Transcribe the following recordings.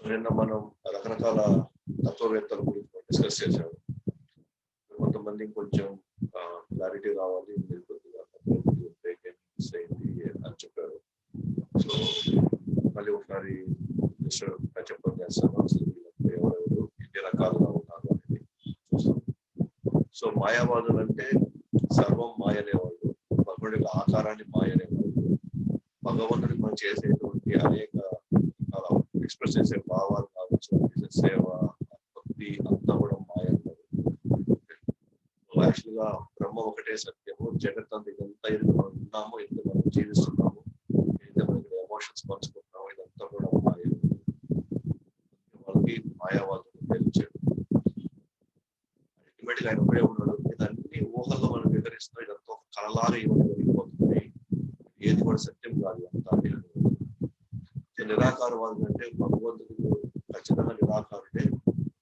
నిన్న మనం రకరకాల తత్వవేత్తల గురించి డిస్కస్ చేశాము. కొంతమంది కొంచెం క్లారిటీ రావాలి, మీరు కొద్దిగా బ్రేక్ అయింది అని చెప్పారు. సో మళ్ళీ ఒకసారి చెప్పడం చేస్తాను. అసలు ఎవరెవరు ఎన్ని రకాలుగా ఉన్నారు అనేది చూస్తాం. సో మాయావాదులు అంటే సర్వం మాయ అనేవాళ్ళు, భగవంతుడి ఆకారాన్ని మాయ అనేవాళ్ళు, భగవంతుడికి మనం చేసేటువంటి అనేక ఎక్స్ప్రెస్ చేసే భావాలు కావచ్చు, సేవ, భక్తి అంతా కూడా మాయ అంటారు. యాక్చువల్ గా బ్రహ్మ ఒకటే సత్యము, జగత్ అంతా ఇదంతా ఎందుకు మనం ఉన్నాము, ఎందుకు మనం జీవిస్తున్నాము, ఎందుకు మనం ఇక్కడ ఎమోషన్స్ పంచుకుంటున్నాము, ఇదంతా కూడా మాయ. వాళ్ళకి మాయావాదులు తెలిచాడు. అల్టిమేట్ గా ఆయన ఒకడే ఉన్నాడు. ఇదన్నీ ఊహల్లో మనం వివరిస్తున్నాం. ఇదంతా ఒక కళలాగా ఇవన్నీ జరిగిపోతుంది, ఏది కూడా సత్యం కాదు అంతా. నిరాకారవాదులు అంటే భగవంతుడు ఖచ్చితంగా నిరాకారుడే,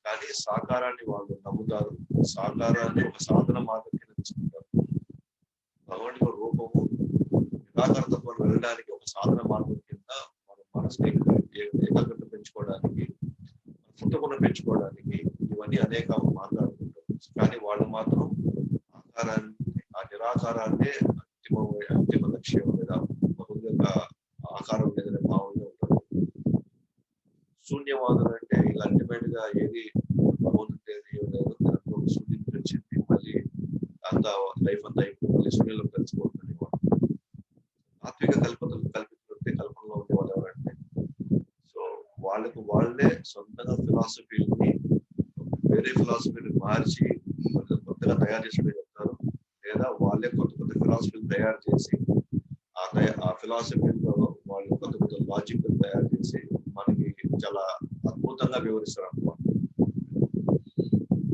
కానీ సాకారాన్ని వాళ్ళు నమ్ముతారు, సాకారాన్ని ఒక సాధన మార్గం కింద తీసుకుంటారు. భగవంతుడి రూపము నిరాకారతత్వం వెళ్ళడానికి ఒక సాధన మార్గం కింద మన మనసుని ఏకాగ్రత పెంచుకోవడానికి, పుట్టుకుని పెంచుకోవడానికి ఇవన్నీ అనేక మార్గాలు ఉంటాయి. కానీ వాళ్ళు మాత్రం ఆకారాన్ని, ఆ నిరాకారాన్నే అంతిమ లక్ష్యం లేదా బహుళ ఆకారం లేదనే భావంలో ఉంటారు. శూన్యవాదులు అంటే ఇలా అల్టిమేట్ గా ఏది భగవంతుడు లేదు, శూన్యం వచ్చింది, మళ్ళీ అంతా లైఫ్ అంతా అయిపోయి మళ్ళీ శూన్యంలో కలిసిపోతుంది. ఆత్మిక కల్పనలో ఉండేవాళ్ళు ఎవరంటే, సో వాళ్ళకు వాళ్ళే సొంతంగా ఫిలాసఫీని వేరే ఫిలాసఫీని మార్చి కొత్తగా తయారు చేసి చెప్తారు, లేదా వాళ్ళే కొత్త కొత్త ఫిలాసఫీలు తయారు చేసి ఆ ఫిలాసఫీలో వాళ్ళు కొత్త కొత్త లాజిక్ తయారు చేసి మనకి చాలా అద్భుతంగా వివరిస్తారు అన్నమాట.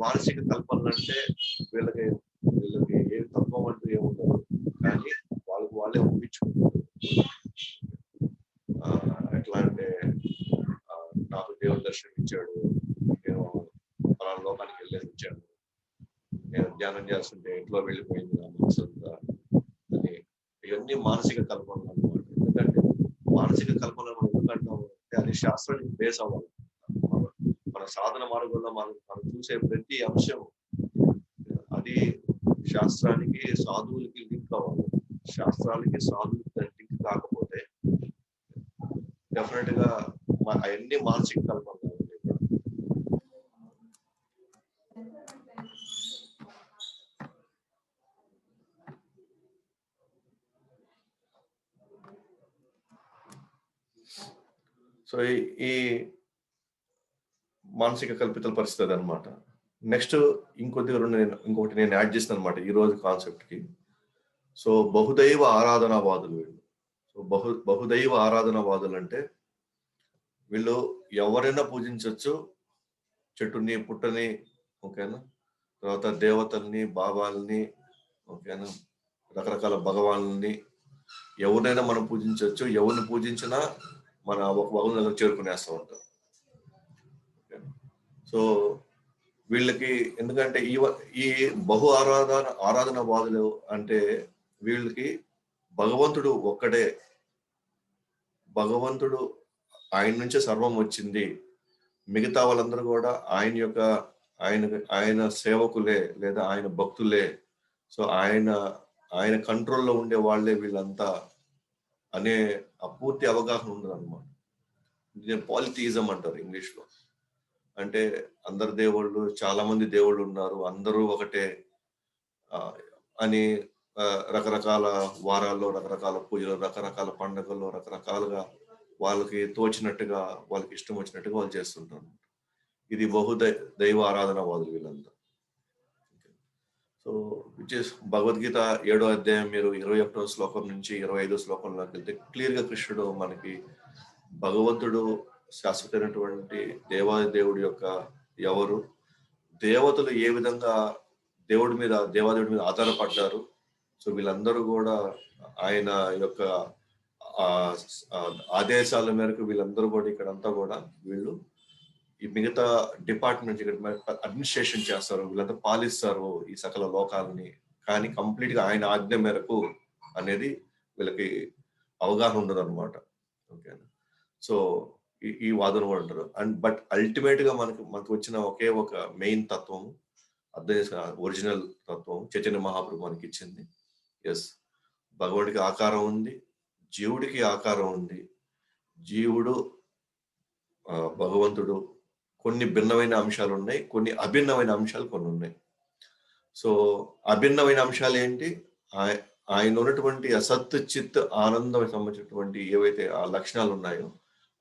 మానసిక కల్పనలు అంటే వీళ్ళకి ఏం తత్వం అంటూ ఏముండదు, కానీ వాళ్ళకి వాళ్ళే ఊహించుకుంటారు. ఎట్లా అంటే నాకు దేవుడు దర్శనం ఇచ్చాడు, నేను పలానా లోకానికి వెళ్ళేసి వచ్చాను, నేను ధ్యానం చేస్తుంటే ఇంట్లో వెళ్ళిపోయింది నా మనసు అంతా అని, ఇవన్నీ మానసిక కల్పనలు అన్నమాట. ఎందుకంటే మానసిక కల్పనలు మనం ఎందుకంటాం అంటే అది శాస్త్రానికి బేస్ అవ్వాలి. మన సాధన మార్గంలో మనం చూసే ప్రతి అంశం అది శాస్త్రానికి సాధువులకి లింక్ అవ్వాలి. శాస్త్రాలకి సాధువులకి లింక్ కాకపోతే డెఫినెట్ గా అవన్నీ మానసిక కల్పనలు. సో ఈ మానసిక కల్పితల పరిస్థితి అనమాట. నెక్స్ట్ ఇంకొకటి నేను యాడ్ చేసిన అనమాట ఈ రోజు కాన్సెప్ట్ కి. సో బహుదైవ ఆరాధనావాదులు వీళ్ళు. సో బహుదైవ ఆరాధనావాదులు అంటే వీళ్ళు ఎవరైనా పూజించవచ్చు, చెట్టుని, పుట్టని, ఓకేనా, తర్వాత దేవతల్ని, బాబాల్ని, ఓకేనా, రకరకాల భగవాన్ని ఎవరినైనా మనం పూజించవచ్చు. ఎవరిని పూజించినా మన ఒక భగవంతుని దగ్గర చేరుకునేస్తూ ఉంటాం. సో వీళ్ళకి ఎందుకంటే ఈ బహు ఆరాధనవాదులు అంటే వీళ్ళకి భగవంతుడు ఒక్కడే, భగవంతుడు ఆయన నుంచే సర్వం వచ్చింది, మిగతా వాళ్ళందరూ కూడా ఆయన సేవకులే లేదా ఆయన భక్తులే, సో ఆయన కంట్రోల్లో ఉండే వాళ్ళే వీళ్ళంతా అనే పూర్తి అవగాహన ఉండదు అనమాట. పాలిథియిజం అంటారు ఇంగ్లీష్ లో. అంటే అందరు దేవుళ్ళు, చాలా మంది దేవుళ్ళు ఉన్నారు, అందరూ ఒకటే అని రకరకాల వారాల్లో రకరకాల పూజలు, రకరకాల పండుగల్లో రకరకాలుగా వాళ్ళకి తోచినట్టుగా, వాళ్ళకి ఇష్టం వచ్చినట్టుగా వాళ్ళు చేస్తుంటారు. ఇది దైవ ఆరాధనవాదులు వీళ్ళంతా. సో భగవద్గీత 7వ అధ్యాయం మీరు 21వ శ్లోకం నుంచి 25వ శ్లోకంలోకి వెళ్తే క్లియర్ గా కృష్ణుడు మనకి భగవంతుడు శాశ్వతమైనటువంటి దేవాదేవుడి యొక్క ఎవరు, దేవతలు ఏ విధంగా దేవాదేవుడి మీద ఆధారపడ్డారు. సో వీళ్ళందరూ కూడా ఆయన యొక్క ఆదేశాల మేరకు వీళ్ళందరూ కూడా ఇక్కడంతా కూడా వీళ్ళు ఈ మిగతా డిపార్ట్మెంట్ ఇక్కడ అడ్మినిస్ట్రేషన్ చేస్తారు, వీళ్ళంతా పాలిస్తారు ఈ సకల లోకాలని, కానీ కంప్లీట్ గా ఆయన ఆజ్ఞ మేరకు అనేది వీళ్ళకి అవగాహన ఉండదు అనమాట. ఓకేనా. సో ఈ వాదన కూడా ఉంటారు. అండ్ బట్ అల్టిమేట్ గా మనకు వచ్చిన ఒకే ఒక మెయిన్ తత్వం, అర్థం చేసుకున్న ఒరిజినల్ తత్వం చైతన్య మహాప్రభు మనకి ఇచ్చింది. ఎస్, భగవానుడికి ఆకారం ఉంది, జీవుడికి ఆకారం ఉంది. జీవుడు భగవంతుడు కొన్ని భిన్నమైన అంశాలు ఉన్నాయి, కొన్ని అభిన్నమైన అంశాలు కొన్ని ఉన్నాయి. సో అభిన్నమైన అంశాలు ఏంటి? ఆయన ఉన్నటువంటి అసత్ చిత్ ఆనందం సంబంధించినటువంటి ఏవైతే ఆ లక్షణాలు ఉన్నాయో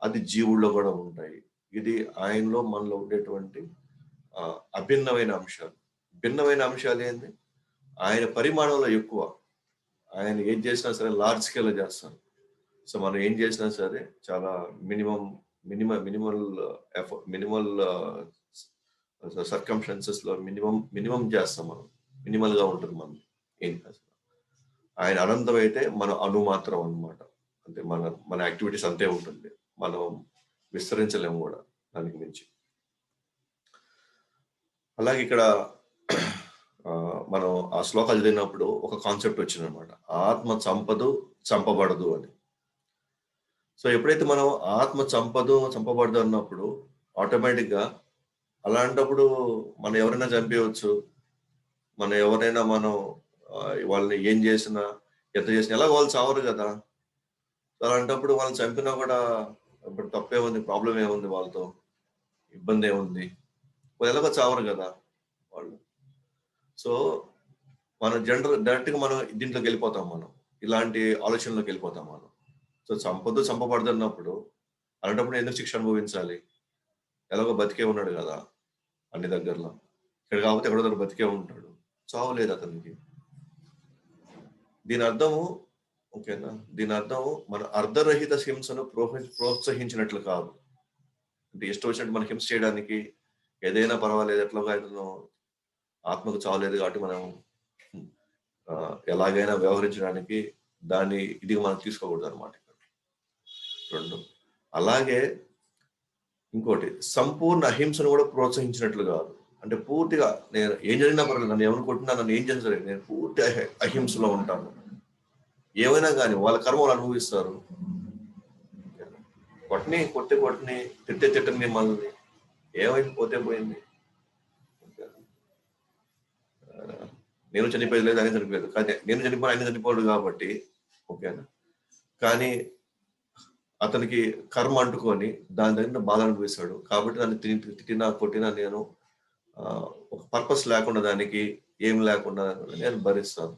అది జీవుల్లో కూడా ఉంటాయి. ఇది ఆయనలో మనలో ఉండేటువంటి అభిన్నమైన అంశాలు. భిన్నమైన అంశాలు ఏంటి? ఆయన పరిమాణంలో ఎక్కువ. ఆయన ఏం చేసినా సరే లార్జ్ స్కేల్లో చేస్తాను. సో మనం ఏం చేసినా సరే చాలా మినిమల్ సర్కంస్టెన్సెస్ లో మినిమం చేస్తాం మనం. మినిమల్ గా ఉంటుంది మనం ఏం చేస్తాం. ఆయన అనంతం అయితే మనం మాత్రం అన్నమాట. అంటే మన యాక్టివిటీస్ అంతే ఉంటుంది, మనం విస్తరించలేము కూడా దానికి మించి. అలాగే ఇక్కడ మనం ఆ శ్లోకాలు చదివినప్పుడు ఒక కాన్సెప్ట్ వచ్చింది అనమాట, ఆత్మ చంపబడదు అని. సో ఎప్పుడైతే మనం ఆత్మ చంపబడదు అన్నప్పుడు ఆటోమేటిక్ గా అలాంటప్పుడు మనం ఎవరైనా చంపేయవచ్చు, మనం ఎవరైనా వాళ్ళని ఏం చేసినా ఎంత చేసినా ఎలా వాళ్ళు చావరు కదా. అలాంటప్పుడు వాళ్ళని చంపినా కూడా ఇప్పుడు తప్పే ఉంది, ప్రాబ్లం ఏముంది, వాళ్ళతో ఇబ్బంది ఏముంది, వాళ్ళు ఎలాగో చావరు కదా వాళ్ళు. సో మనం డైరెక్ట్ గా మనం దీంట్లోకి వెళ్ళిపోతాం, మనం ఇలాంటి ఆలోచనలోకి వెళ్ళిపోతాం మనం. సో చంపబడదు అన్నప్పుడు అలాంటప్పుడు ఎందుకు శిక్ష అనుభవించాలి? ఎలాగో బతికే ఉన్నాడు కదా అన్ని దగ్గరలో, ఇక్కడ కాకపోతే ఎక్కడో దగ్గర బతికే ఉంటాడు, చావలేదు అతనికి. దీని అర్థము ఓకేనా, దీని అర్థం మన అర్ధరహిత హింసను ప్రోత్సహించినట్లు కాదు. అంటే ఇష్టం వచ్చినట్టు మనం హింస చేయడానికి ఏదైనా పర్వాలేదు, ఎట్లాగా ఆత్మకు చావలేదు కాబట్టి మనం ఎలాగైనా వ్యవహరించడానికి దాన్ని ఇది మనం తీసుకోకూడదు అనమాట. రెండు, అలాగే ఇంకోటి సంపూర్ణ అహింసను కూడా ప్రోత్సహించినట్లు కాదు. అంటే పూర్తిగా నేను ఏం జరిగినా పర్వాలేదు, నన్ను ఎవరు కొట్టినా నన్ను ఏం చేసినా నేను పూర్తి అహింసలో ఉంటాను, ఏమైనా కానీ వాళ్ళ కర్మలు అనుభవిస్తారు. కొట్టిని తిట్టని మనల్ని ఏమైంది, పోతే పోయింది. నేను చనిపోయేది లేదు, ఆయన చనిపోయేది కానీ నేను చనిపోయిన ఆయన చనిపోడు కాబట్టి ఓకేనా. కానీ అతనికి కర్మ అంటుకొని దాని దగ్గర బాధ అనిపిస్తాడు కాబట్టి నన్ను తిట్టినా కొట్టినా నేను ఒక పర్పస్ లేకుండా, దానికి ఏం లేకుండా నేను భరిస్తాను.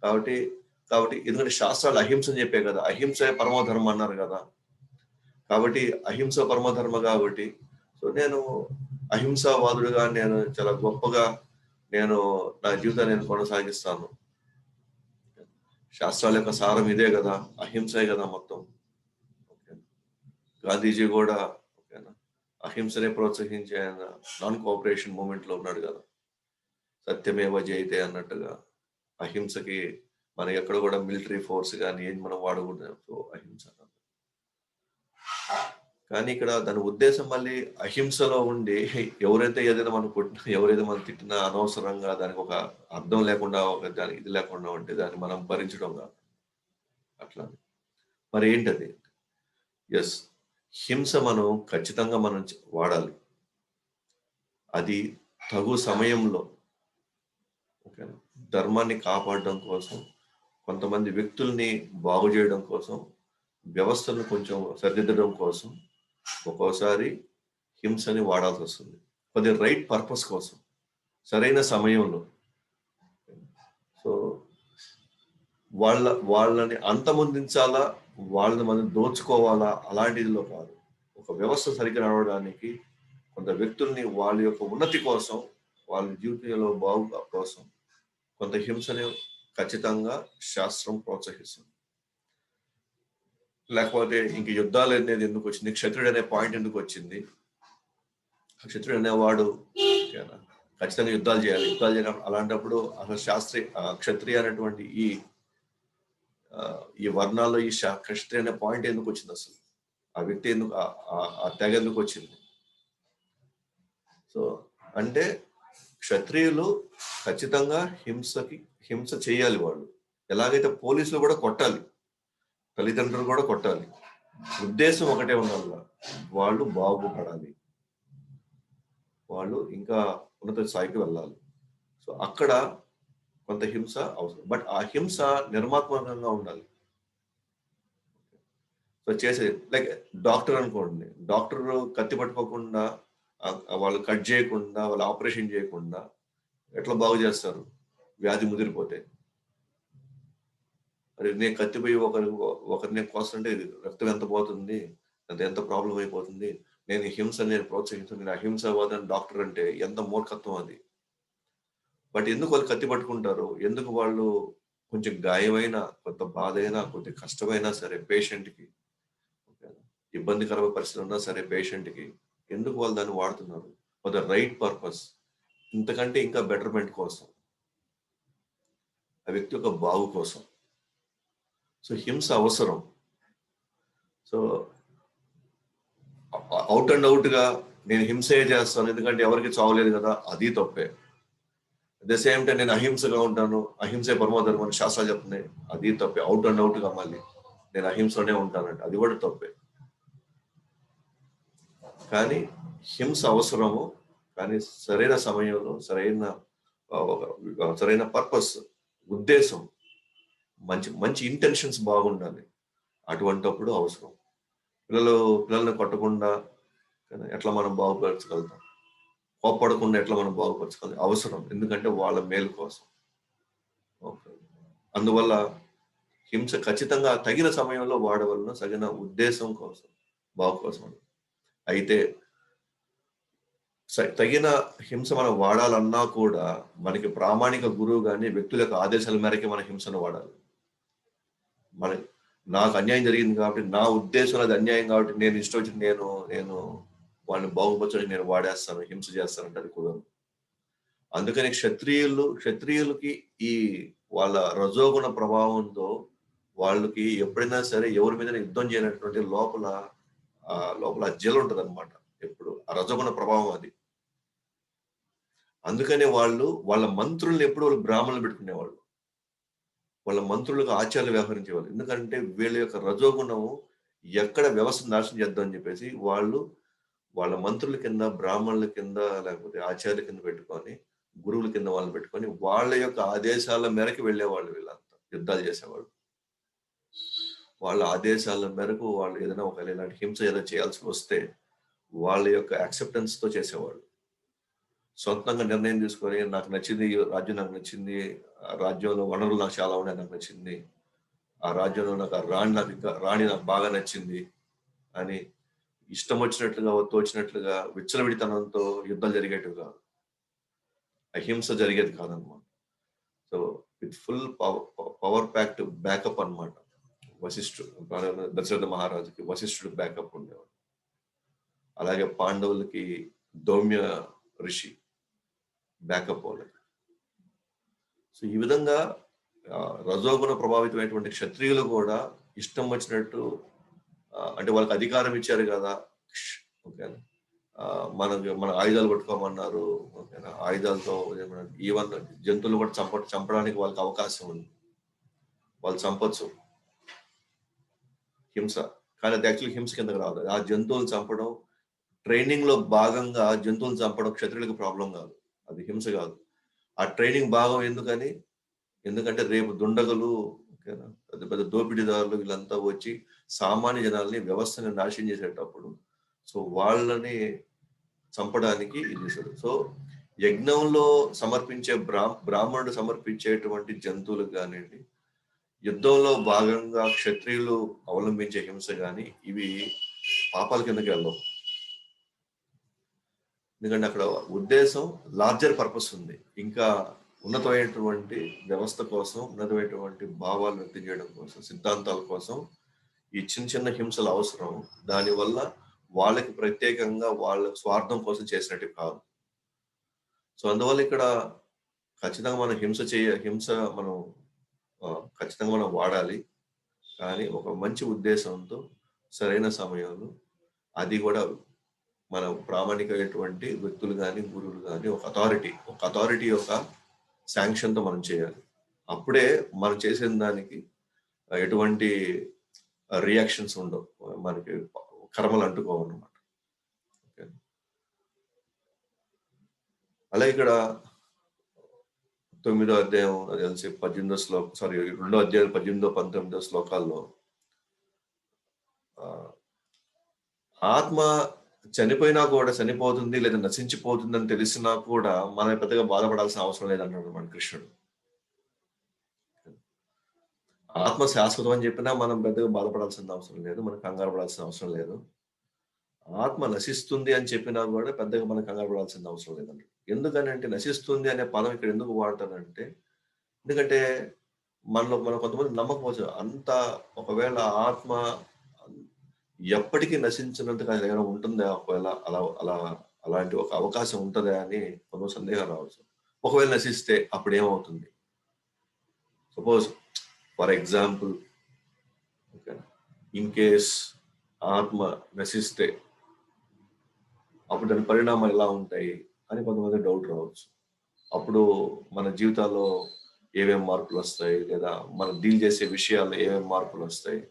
కాబట్టి ఎందుకంటే శాస్త్రాలు అహింసని చెప్పే కదా, అహింస పరమధర్మం అన్నారు కదా. కాబట్టి అహింస పరమధర్మ కాబట్టి సో నేను అహింసావాదుడుగా నేను చాలా గొప్పగా నేను నా జీవితాన్ని నేను కొనసాగిస్తాను. శాస్త్రాల యొక్క సారం ఇదే కదా, అహింసే కదా మొత్తం. గాంధీజీ కూడా ఓకేనా అహింసనే ప్రోత్సహించే ఆయన నాన్ కోఆపరేషన్ మూమెంట్ లో ఉన్నాడు కదా, సత్యమేవ జయతే అన్నట్టుగా. అహింసకి మనం ఎక్కడ కూడా మిలిటరీ ఫోర్స్ కానీ ఏం మనం వాడకూడదు, అహింస. కానీ ఇక్కడ దాని ఉద్దేశం మళ్ళీ అహింసలో ఉండి ఎవరైతే ఏదైనా మనం కొట్టినా, ఎవరైతే మనం తిట్టినా అనవసరంగా దానికి ఒక అర్థం లేకుండా, ఒక దానికి ఇది లేకుండా ఉంటే దాన్ని మనం భరించడం కాదు. అట్లా మరి ఏంటది? ఎస్, హింస మనం ఖచ్చితంగా మనం వాడాలి, అది తగు సమయంలో ఓకేనా. ధర్మాన్ని కాపాడడం కోసం, కొంతమంది వ్యక్తుల్ని బాగు చేయడం కోసం, వ్యవస్థను కొంచెం సరిదిద్దడం కోసం ఒక్కోసారి హింసని వాడాల్సి వస్తుంది, అది రైట్ పర్పస్ కోసం, సరైన సమయంలో. సో వాళ్ళని అంతమొందించాలా, వాళ్ళని మనం దోచుకోవాలా, అలాంటిదిలో కాదు. ఒక వ్యవస్థ సరిగ్గా నడవడానికి కొంత వ్యక్తుల్ని వాళ్ళ యొక్క ఉన్నతి కోసం, వాళ్ళ జీవితంలో బాగు కోసం కొంత హింసని ఖచ్చితంగా శాస్త్రం ప్రోత్సహిస్తుంది. లేకపోతే ఇంక యుద్ధాలు అనేది ఎందుకు వచ్చింది, క్షత్రుడు అనే పాయింట్ ఎందుకు వచ్చింది? క్షత్రుడు అనేవాడు ఖచ్చితంగా యుద్ధాలు చేయాలి చేయడం. అలాంటప్పుడు అసలు క్షత్రియ అనేటువంటి ఈ వర్ణాల్లో ఈ క్షత్రియ అనే పాయింట్ ఎందుకు వచ్చింది? అసలు ఆ వ్యక్తి ఎందుకు, ఆ తెగ ఎందుకు వచ్చింది? సో అంటే క్షత్రియులు ఖచ్చితంగా హింస చేయాలి. వాళ్ళు ఎలాగైతే పోలీసులు కూడా కొట్టాలి, తల్లిదండ్రులు కూడా కొట్టాలి, ఉద్దేశం ఒకటే ఉండాలి, వాళ్ళు బాగుపడాలి, వాళ్ళు ఇంకా ఉన్నత స్థాయికి వెళ్ళాలి. సో అక్కడ కొంత హింస అవసరం, బట్ ఆ హింస నిర్మాత్మకంగా ఉండాలి. సో చేసే లైక్ డాక్టర్ అనుకోండి, డాక్టర్ కత్తి పట్టుకోకుండా వాళ్ళు కట్ చేయకుండా, వాళ్ళు ఆపరేషన్ చేయకుండా ఎట్లా బాగు చేస్తారు వ్యాధి ముదిరిపోతే? మరి నేను కత్తిపోయి ఒకరిని కోస్తుంటే రక్తం ఎంత పోతుంది, అది ఎంత ప్రాబ్లం అయిపోతుంది, నేను హింస నేను ప్రోత్సహించాను, నేను అహింస వాదని డాక్టర్ అంటే ఎంత మూర్ఖత్వం అది. బట్ ఎందుకు వాళ్ళు కత్తి పట్టుకుంటారు? ఎందుకు వాళ్ళు కొంచెం గాయమైనా, కొంత బాధ అయినా, కొంచెం కష్టమైనా సరే పేషెంట్కి, ఇబ్బందికరమైన పరిస్థితి ఉన్నా సరే పేషెంట్కి, ఎందుకు వాళ్ళు దాన్ని వాడుతున్నారు? ఫర్ ద రైట్ పర్పస్, ఇంతకంటే ఇంకా బెటర్మెంట్ కోసం, ఆ వ్యక్తి యొక్క బాగు కోసం. సో హింస అవసరం. సో అవుట్ అండ్ అవుట్ గా నేను హింసే చేస్తాను ఎందుకంటే ఎవరికి చావలేదు కదా, అది తప్పే. అట్ ద సేమ్ టైం నేను అహింసగా ఉంటాను, అహింసే పరమధర్మం అని శాస్త్రాలు చెప్తున్నాయి, అది తప్పే. అవుట్ అండ్ అవుట్ గా మళ్ళీ నేను అహింసలోనే ఉంటానంటే అది కూడా తప్పే. కానీ హింస అవసరము, కానీ సరైన సమయంలో సరైన పర్పస్, ఉద్దేశం, మంచి మంచి ఇంటెన్షన్స్ బాగుండాలి, అటువంటప్పుడు అవసరం. పిల్లల్ని కొట్టకుండా ఎట్లా మనం బాగుపరచగలుగుతాం, కోప్పడకుండా ఎట్లా మనం బాగుపరచగలుగుతాం, అవసరం. ఎందుకంటే వాళ్ళ మేలు కోసం. అందువల్ల హింస ఖచ్చితంగా తగిన సమయంలో వాడవలన, తగిన ఉద్దేశం కోసం, బాగు కోసం. అయితే తగిన హింస మనం వాడాలన్నా కూడా మనకి ప్రామాణిక గురువు కానీ వ్యక్తుల యొక్క ఆదేశాల మేరకే మన హింసను వాడాలి. నాకు అన్యాయం జరిగింది కాబట్టి, నా ఉద్దేశం అది అన్యాయం కాబట్టి నేను ఇష్టం వచ్చి నేను వాళ్ళని బాగుపరచడానికి నేను వాడేస్తాను, హింస చేస్తానంటే అది కుదరదు. అందుకని క్షత్రియులకి ఈ వాళ్ళ రజోగుణ ప్రభావంతో వాళ్ళకి ఎప్పుడైనా సరే ఎవరి మీద యుద్ధం చేయనటువంటి లోపల జల ఉంటది అనమాట, ఎప్పుడు ఆ రజోగుణ ప్రభావం అది. అందుకనే వాళ్ళ మంత్రుల్ని ఎప్పుడు వాళ్ళు బ్రాహ్మణులు పెట్టుకునేవాళ్ళు, వాళ్ళ మంత్రులకు ఆచార్యులు వ్యవహరించేవాళ్ళు. ఎందుకంటే వీళ్ళ యొక్క రజోగుణము ఎక్కడ వ్యవస్థ నాశనం చేద్దామని చెప్పేసి వాళ్ళ మంత్రుల కింద, బ్రాహ్మణుల కింద, లేకపోతే ఆచార్యుల కింద పెట్టుకొని, గురువుల కింద వాళ్ళని పెట్టుకొని వాళ్ళ యొక్క ఆదేశాల మేరకు వెళ్ళేవాళ్ళు. వీళ్ళంతా యుద్ధాలు చేసేవాళ్ళు. వాళ్ళ ఆదేశాల మేరకు వాళ్ళు ఏదైనా ఒకవేళ ఇలాంటి హింస ఏదైనా చేయాల్సి వస్తే వాళ్ళ యొక్క యాక్సెప్టెన్స్ తో చేసేవాళ్ళు. సొంతంగా నిర్ణయం తీసుకొని, నాకు నచ్చింది రాజ్యం, నాకు నచ్చింది, ఆ రాజ్యంలో వనరులు నాకు చాలా ఉన్నాయి, నాకు నచ్చింది, ఆ రాజ్యంలో నాకు రాణి నాకు బాగా నచ్చింది అని ఇష్టం వచ్చినట్లుగా, తోచినట్లుగా విచ్చలవిడితనంతో యుద్ధాలు జరిగేటివి కాదు, అహింస జరిగేది కాదనమాట. So with full power pact backup అనమాట. దశరథ మహారాజుకి వశిష్ఠుడు బ్యాకప్ ఉండేవాడు. అలాగే పాండవులకి దౌమ్య ఋషి బ్యాకప్ వాళ్ళకి. సో ఈ విధంగా రజోగుణ ప్రభావితమైనటువంటి క్షత్రియులు కూడా ఇష్టం వచ్చినట్టు, అంటే వాళ్ళకి అధికారం ఇచ్చారు కదా, ఓకేనా, మన ఆయుధాలు పట్టుకోమన్నారు, ఓకేనా, ఆయుధాలతో ఈవెన్ జంతువులు కూడా చంపడానికి వాళ్ళకి అవకాశం ఉంది, వాళ్ళు చంపొచ్చు, హింస. కానీ అది యాక్చువల్లీ హింస కిందకి రాదు. ఆ జంతువులు చంపడం, ట్రైనింగ్ లో భాగంగా జంతువులు చంపడం క్షత్రియులకు ప్రాబ్లం కాదు, అది హింస కాదు. ఆ ట్రైనింగ్ భాగం ఎందుకంటే రేపు దుండగులు, పెద్ద పెద్ద దోపిడీదారులు వీళ్ళంతా వచ్చి సామాన్య జనాల్ని, వ్యవస్థని నాశనం చేసేటప్పుడు సో వాళ్ళని చంపడానికి ఇది చేశారు. సో యజ్ఞంలో సమర్పించే బ్రాహ్మణుడు సమర్పించేటువంటి జంతువులకు కానివ్వండి, యుద్ధంలో భాగంగా క్షత్రియులు అవలంబించే హింస కానీ, ఇవి పాపాల కిందకి వెళ్ళవు. ఎందుకంటే అక్కడ ఉద్దేశం లార్జర్ పర్పస్ ఉంది, ఇంకా ఉన్నతమైనటువంటి వ్యవస్థ కోసం, ఉన్నతమైనటువంటి భావాలు వ్యక్తం చేయడం కోసం, సిద్ధాంతాల కోసం ఈ చిన్న చిన్న హింసలు అవసరం. దానివల్ల వాళ్ళకి ప్రత్యేకంగా వాళ్ళ స్వార్థం కోసం చేసినట్టు కాదు. సో అందువల్ల ఇక్కడ ఖచ్చితంగా మనం హింస మనం ఖచ్చితంగా మనం వాడాలి, కానీ ఒక మంచి ఉద్దేశంతో, సరైన సమయంలో, అది కూడా మన ప్రామాణికమైనటువంటి వ్యక్తులు కానీ, గురువులు కానీ, ఒక అథారిటీ యొక్క శాంక్షన్తో మనం చేయాలి. అప్పుడే మనం చేసిన దానికి ఎటువంటి రియాక్షన్స్ ఉండవు, మనకి కర్మలు అంటుకోవు అన్నమాట. అలాగే ఇక్కడ 9వ అధ్యాయం అది తెలిసి 18వ శ్లోకం, సారీ 2వ అధ్యాయం 18, 19 శ్లోకాల్లో ఆత్మ చనిపోయినా కూడా చనిపోతుంది లేదా నశించిపోతుంది అని తెలిసినా కూడా మనం పెద్దగా బాధపడాల్సిన అవసరం లేదన్నాడు మన కృష్ణుడు. ఆత్మ శాశ్వతం అని చెప్పినా మనం పెద్దగా బాధపడాల్సిన అవసరం లేదు, మనం కంగారు పడాల్సిన అవసరం లేదు. ఆత్మ నశిస్తుంది అని చెప్పినా కూడా పెద్దగా మనం కంగారు పడాల్సిన అవసరం లేదండి. ఎందుకనంటే నశిస్తుంది అనే పదం ఇక్కడ ఎందుకు వాడతానంటే, ఎందుకంటే మనం కొంతమంది నమ్మకపోవచ్చు అంత, ఒకవేళ ఆత్మ ఎప్పటికీ నశించినంతగా ఏమైనా ఉంటుందా, ఒకవేళ అలా అలా అలాంటి ఒక అవకాశం ఉంటుందా అని కొంత సందేహం రావచ్చు. ఒకవేళ నశిస్తే అప్పుడు ఏమవుతుంది? Suppose for example, in case ఆత్మ నశిస్తే అప్పుడు దాని పరిణామాలు ఎలా ఉంటాయి అని కొంతమంది డౌట్ రావచ్చు. అప్పుడు మన జీవితాల్లో ఏమేమి మార్పులు వస్తాయి, లేదా మనం డీల్ చేసే విషయాల్లో ఏమేమి మార్పులు వస్తాయి,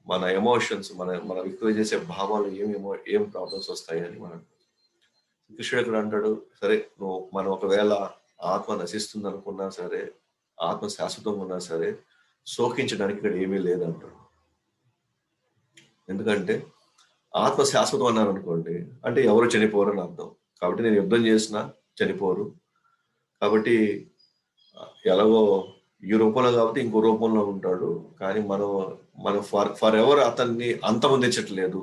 మన ఎమోషన్స్, మన వ్యక్తం చేసే భావాలు ఏం ప్రాబ్లమ్స్ వస్తాయి అని మనం కృష్ణుడు ఇక్కడ అంటాడు, సరే మనం ఒకవేళ ఆత్మ నశిస్తుంది అనుకున్నా సరే, ఆత్మ శాశ్వతంగా ఉన్నా సరే శోకించడానికి ఇక్కడ ఏమీ లేదంటాడు. ఎందుకంటే ఆత్మ శాశ్వతం అన్నారు అనుకోండి, అంటే ఎవరు చనిపోరు అని అర్థం. కాబట్టి నేను యుద్ధం చేసినా చనిపోరు. కాబట్టి ఎలాగో ఈ రూపంలో కాబట్టి ఇంకో రూపంలో ఉంటాడు, కానీ మనం ఫర్ ఎవర్ అతన్ని అంతమొందించట్లేదు,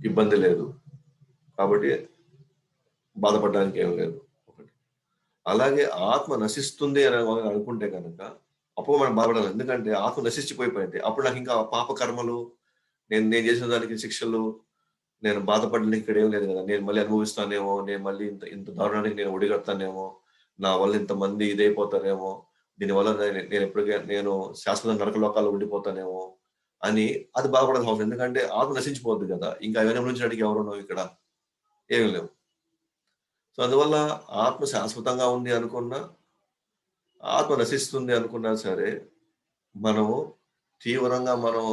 ఇబ్బంది లేదు, కాబట్టి బాధపడడానికి ఏం లేదు. ఒకటి. అలాగే ఆత్మ నశిస్తుంది అని అనుకుంటే కనుక అప్పుడు మనం బాధపడాలి. ఎందుకంటే ఆత్మ నశించిపోయిపోయింది. అప్పుడు నాకు ఇంకా పాప కర్మలు, నేను చేసిన దానికి శిక్షలు, నేను బాధపడడానికి ఇక్కడ ఏం లేదు కదా, నేను మళ్ళీ అనుభవిస్తానేమో, నేను మళ్ళీ ఇంత ఇంత దారుణానికి నేను ఒడిగడతానేమో, నా వల్ల ఇంతమంది ఇదైపోతారేమో, దీనివల్ల నేను శాశ్వత నరక లోకాల్లో ఉండిపోతానేమో అని అది బాధపడాల్సిన అవసరం. ఎందుకంటే ఆత్మ నశించిపోద్ది కదా, ఇంకా అవన్నీ గురించడానికి ఎవరున్నావు ఇక్కడ, ఏమి లేవు. సో అందువల్ల ఆత్మ శాశ్వతంగా ఉంది అనుకున్నా, ఆత్మ నశిస్తుంది అనుకున్నా సరే మనము తీవ్రంగా మనం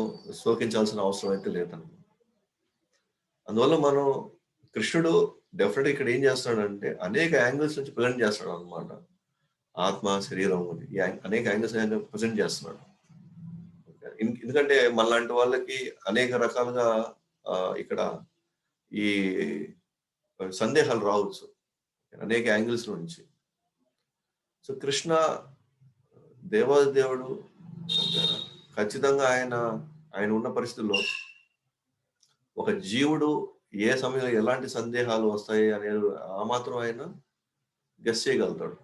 శోకించాల్సిన అవసరం అయితే లేదన్నమాట. అందువల్ల మనం కృష్ణుడు డెఫినెట్ ఇక్కడ ఏం చేస్తాడంటే అనేక యాంగిల్స్ నుంచి ప్రజెంట్ చేస్తాడు అనమాట. ఆత్మ, శరీరం అనేక యాంగిల్స్ ప్రజెంట్ చేస్తున్నాడు. ఎందుకంటే మనలాంటి వాళ్ళకి అనేక రకాలుగా ఇక్కడ ఈ సందేహాలు రావచ్చు అనేక యాంగిల్స్ నుంచి. సో కృష్ణ దేవాదేవుడు ఖచ్చితంగా ఆయన ఉన్న పరిస్థితుల్లో ఒక జీవుడు ఏ సమయంలో ఎలాంటి సందేహాలు వస్తాయి అనేది ఆ మాత్రం ఆయన గెస్ చేయగలుగుతాడు.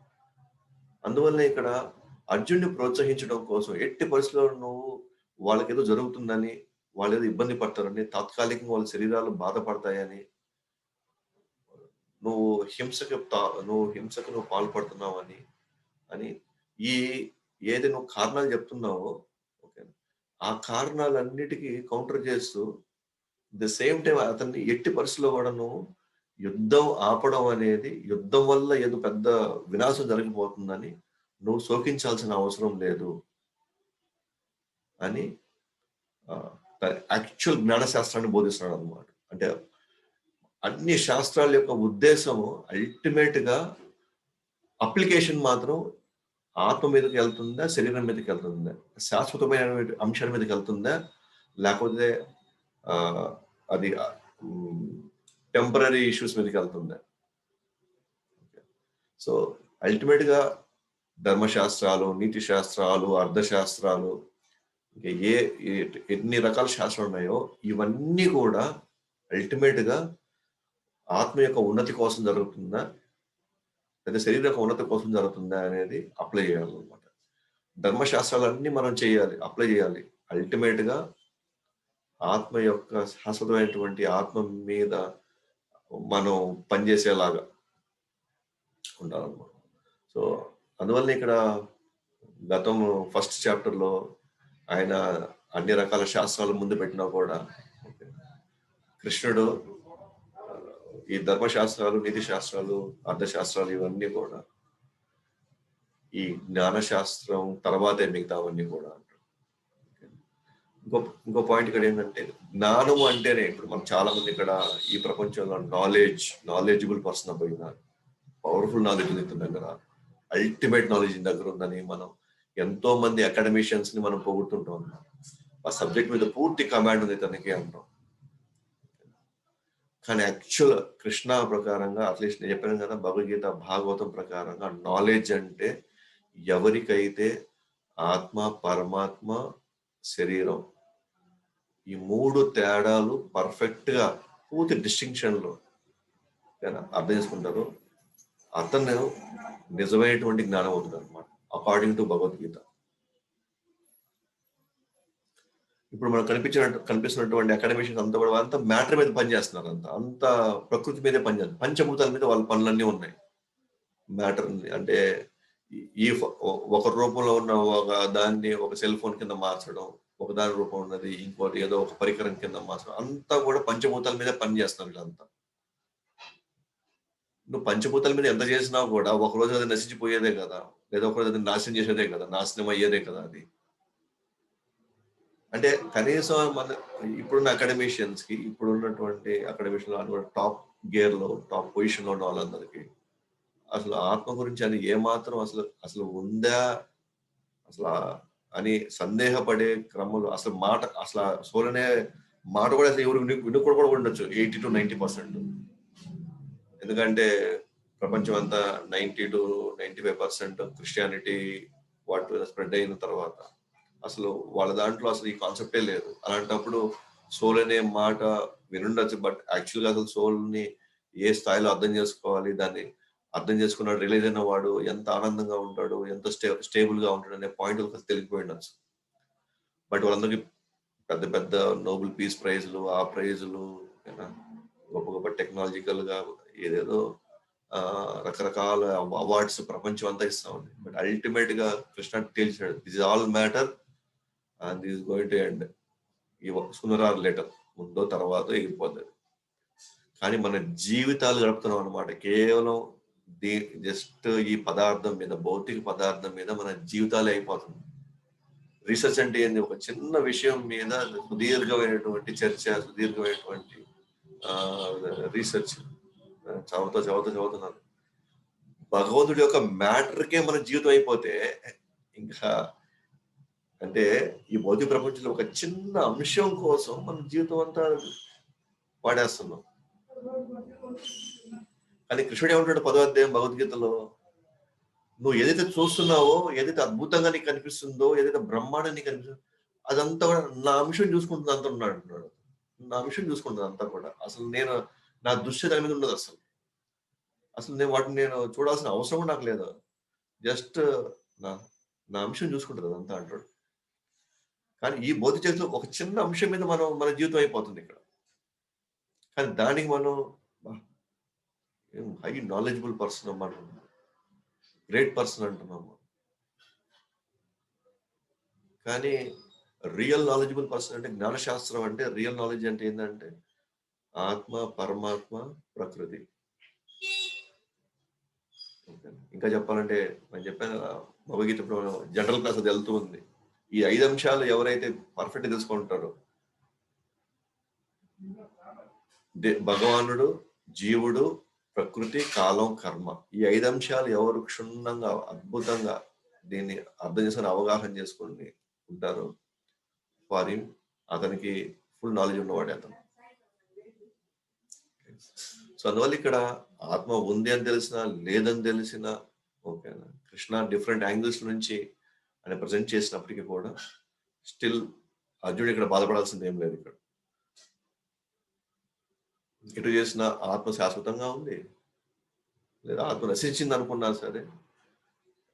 అందువల్ల ఇక్కడ అర్జున్ని ప్రోత్సహించడం కోసం ఎట్టి పరిస్థితుల్లో నువ్వు వాళ్ళకి ఏదో జరుగుతుందని, వాళ్ళు ఏదో ఇబ్బంది పడతారని, తాత్కాలికంగా వాళ్ళ శరీరాలు బాధపడతాయని, నువ్వు హింసకు పాల్పడుతున్నావు అని ఏది నువ్వు కారణాలు చెప్తున్నావో, ఓకే, ఆ కారణాలన్నిటికీ కౌంటర్ చేస్తూ ద సేమ్ టైం అతన్ని ఎట్టి పరిస్థితుల్లో కూడా నువ్వు యుద్ధం ఆపడం అనేది, యుద్ధం వల్ల ఏదో పెద్ద వినాశం జరిగిపోతుందని నువ్వు శోకించాల్సిన అవసరం లేదు అని యాక్చువల్ జ్ఞానశాస్త్రాన్ని బోధిస్తున్నాడు అనమాట. అంటే అన్ని శాస్త్రాల యొక్క ఉద్దేశము అల్టిమేట్ గా అప్లికేషన్ మాత్రం ఆత్మ మీదకి వెళ్తుందా, శరీరం మీదకి వెళ్తుందా, శాశ్వతమైన అంశాల మీదకి వెళ్తుందా, లేకపోతే అది టెంపరీ ఇష్యూస్ మీదకి వెళ్తుందా. సో అల్టిమేట్ గా ధర్మశాస్త్రాలు, నీతి శాస్త్రాలు, అర్థశాస్త్రాలు, ఇంకా ఎన్ని రకాల శాస్త్రాలు ఉన్నాయో ఇవన్నీ కూడా అల్టిమేట్ గా ఆత్మ యొక్క ఉన్నతి కోసం జరుగుతుందా, లేదా శరీరం యొక్క ఉన్నతి కోసం జరుగుతుందా అనేది అప్లై చేయాలన్నమాట. ధర్మశాస్త్రాలన్నీ మనం చేయాలి, అప్లై చేయాలి. అల్టిమేట్ గా ఆత్మ యొక్క శాశ్వతమైనటువంటి ఆత్మ మీద మనం పనిచేసేలాగా ఉండాలన్నమాట. సో అందువల్ల ఇక్కడ గతం ఫస్ట్ చాప్టర్ లో ఆయన అన్ని రకాల శాస్త్రాలు ముందు పెట్టినా కూడా కృష్ణుడు ఈ ధర్మశాస్త్రాలు, నీతి శాస్త్రాలు, అర్థశాస్త్రాలు ఇవన్నీ కూడా ఈ జ్ఞానశాస్త్రం తర్వాతే మిగతావన్నీ కూడా అంటారు. ఇంకో ఇంకో పాయింట్ ఇక్కడ ఏంటంటే, జ్ఞానం అంటేనే ఇప్పుడు మనం చాలా మంది ఇక్కడ ఈ ప్రపంచంలో నాలెడ్జబుల్ పర్సన్ అపోయినా, పవర్ఫుల్ నాలెడ్జ్ ఉంది దగ్గర, అల్టిమేట్ నాలెడ్జ్ దగ్గర ఉందని మనం ఎంతో మంది అకాడమిషియన్స్ ని మనం పొగుడుతుంటాం. ఆ సబ్జెక్ట్ మీద పూర్తి కమాండ్ ఉంది తనకి అంటాం. కానీ యాక్చువల్ కృష్ణ ప్రకారంగా, అట్లీస్ట్ నేను చెప్పాను కదా, భగవద్గీత భాగవతం ప్రకారంగా నాలెడ్జ్ అంటే ఎవరికైతే ఆత్మ, పరమాత్మ, శరీరం ఈ మూడు తేడాలు పర్ఫెక్ట్ గా పూర్తి డిస్టింక్షన్ లో అర్థం చేసుకుంటారు, అతను నిజమైనటువంటి జ్ఞానం అవుతుంది అనమాట, అకార్డింగ్ టు భగవద్గీత. ఇప్పుడు మనకు కనిపిస్తున్నటువంటి అకాడమిషియన్స్ అంతా కూడా అంతా మ్యాటర్ మీద పనిచేస్తున్నారు, అంత ప్రకృతి మీదే పనిచేస్తారు, పంచభూతాల మీద వాళ్ళ పనులన్నీ ఉన్నాయి. మ్యాటర్ అంటే ఈ ఒక రూపంలో ఉన్న ఒక దాన్ని ఒక సెల్ ఫోన్ కింద మార్చడం, ఒక దాని రూపం ఉన్నది ఇంకోటి ఏదో ఒక పరికరం కింద మార్చడం, అంతా కూడా పంచభూతాల మీద పనిచేస్తున్నారు వీళ్ళంతా. నువ్వు పంచభూతాల మీద ఎంత చేసినా కూడా ఒకరోజు అది నశించిపోయేదే కదా, లేదా ఒకరోజు అది నాశనం చేసేదే కదా, నాశనం అయ్యేదే కదా అది. అంటే కనీసం మన ఇప్పుడున్న అకాడమిషియన్స్ కి, ఇప్పుడున్నటువంటి అకాడమిషియన్ టాప్ గేర్ లో, టాప్ పొజిషన్ లో ఉన్న వాళ్ళందరికీ అసలు ఆత్మ గురించి అని ఏమాత్రం అసలు ఉందా అసలు అని సందేహపడే క్రమంలో, అసలు సోలనే మాట కూడా అసలు ఎవరు వినుకోడు కూడా ఉండొచ్చు 80 to 90%. ఎందుకంటే ప్రపంచం అంతా 90 to 95% క్రిస్టియానిటీ వాటి స్ప్రెడ్ అయిన తర్వాత అసలు వాళ్ళ దాంట్లో అసలు ఈ కాన్సెప్టే లేదు. అలాంటప్పుడు సోల్ అనే మాట వినుండొచ్చు, బట్ యాక్చువల్గా అసలు సోల్ ని ఏ స్థాయిలో అర్థం చేసుకోవాలి, దాన్ని అర్థం చేసుకున్నాడు, రిలీజ్ అయిన వాడు ఎంత ఆనందంగా ఉంటాడు, ఎంత స్టేబుల్ గా ఉంటాడు అనే పాయింట్ ఒకటి తెలిగిపోయి ఉండొచ్చు. బట్ వాళ్ళందరికీ పెద్ద పెద్ద నోబెల్ పీస్ ప్రైజ్లు, ఆ ప్రైజులు, గొప్ప గొప్ప టెక్నాలజికల్ గా ఏదేదో రకరకాల అవార్డ్స్ ప్రపంచం అంతా ఇస్తా ఉంది. బట్ అల్టిమేట్ గా కృష్ణ తేల్చాడు, this is all matter and this is going to end. ఈ సూనర్ ఆర్ లేటర్, ముందో తర్వాత ఎగిరిపోతుంది. కానీ మన జీవితాలు గడుపుతున్నాం అనమాట కేవలం జస్ట్ ఈ పదార్థం మీద, భౌతిక పదార్థం మీద మన జీవితాలే అయిపోతుంది. రీసెర్చ్ అంటే ఏంది, ఒక చిన్న విషయం మీద సుదీర్ఘమైనటువంటి చర్చ, సుదీర్ఘమైనటువంటి రీసెర్చ్ చదువుతున్నారు. భగవంతుడి యొక్క మ్యాటర్కే మన జీవితం అయిపోతే ఇంకా అంటే ఈ భౌతిక ప్రపంచంలో ఒక చిన్న అంశం కోసం మన జీవితం అంతా వాడేస్తున్నాం. కానీ కృష్ణుడు ఏమంటాడు 10వ అధ్యాయం భగవద్గీతలో, నువ్వు ఏదైతే చూస్తున్నావో, ఏదైతే అద్భుతంగా నీకు కనిపిస్తుందో, ఏదైతే బ్రహ్మాండం నీకు కనిపిస్తుందో, అదంతా కూడా నా అంశం చూసుకుంటుంది అంత అంటున్నాడు. నా అంశం చూసుకుంటుంది అంతా కూడా. అసలు నేను నా దృష్టి దాని మీద ఉండదు. అసలు నేను వాటిని నేను చూడాల్సిన అవసరం నాకు లేదు. జస్ట్ నా అంశం చూసుకుంటుంది అదంతా అంటాడు. కానీ ఈ భౌతిక జగత్తులో ఒక చిన్న అంశం మీద మన జీవితం అయిపోతుంది ఇక్కడ. కానీ దానికి మనం హై నాలెడ్జబుల్ పర్సన్ అన్నమాట, గ్రేట్ పర్సన్ అంటున్నాము. కానీ రియల్ నాలెడ్జబుల్ పర్సన్ అంటే, జ్ఞానశాస్త్రం అంటే, రియల్ నాలెడ్జ్ అంటే ఏంటంటే ఆత్మ, పరమాత్మ, ప్రకృతి. ఇంకా చెప్పాలంటే నేను చెప్పాను కదా, భగవద్గీత జనరల్ క్లాస్ అది వెళ్తూ ఉంది. ఈ 5 అంశాలు ఎవరైతే పర్ఫెక్ట్ తెలుసుకుంటారో, భగవానుడు, జీవుడు, ప్రకృతి, కాలం, కర్మ, ఈ 5 అంశాలు ఎవరు క్షుణ్ణంగా అద్భుతంగా దీన్ని అర్థం చేసుకుని అవగాహన చేసుకుని ఉంటారు, వారి అతనికి ఫుల్ నాలెడ్జ్ ఉన్నవాడే అతను. సో అందువల్ల ఇక్కడ ఆత్మ ఉంది అని తెలిసినా, లేదని తెలిసినా, ఓకేనా, కృష్ణ డిఫరెంట్ యాంగిల్స్ నుంచి ఆయన ప్రజెంట్ చేసినప్పటికీ కూడా స్టిల్ అర్జునుడు ఇక్కడ బాధపడాల్సింది ఏం లేదు. ఇక్కడ ఎటు చేసిన ఆత్మ శాశ్వతంగా ఉంది, లేదా ఆత్మ నశించింది అనుకున్నా సరే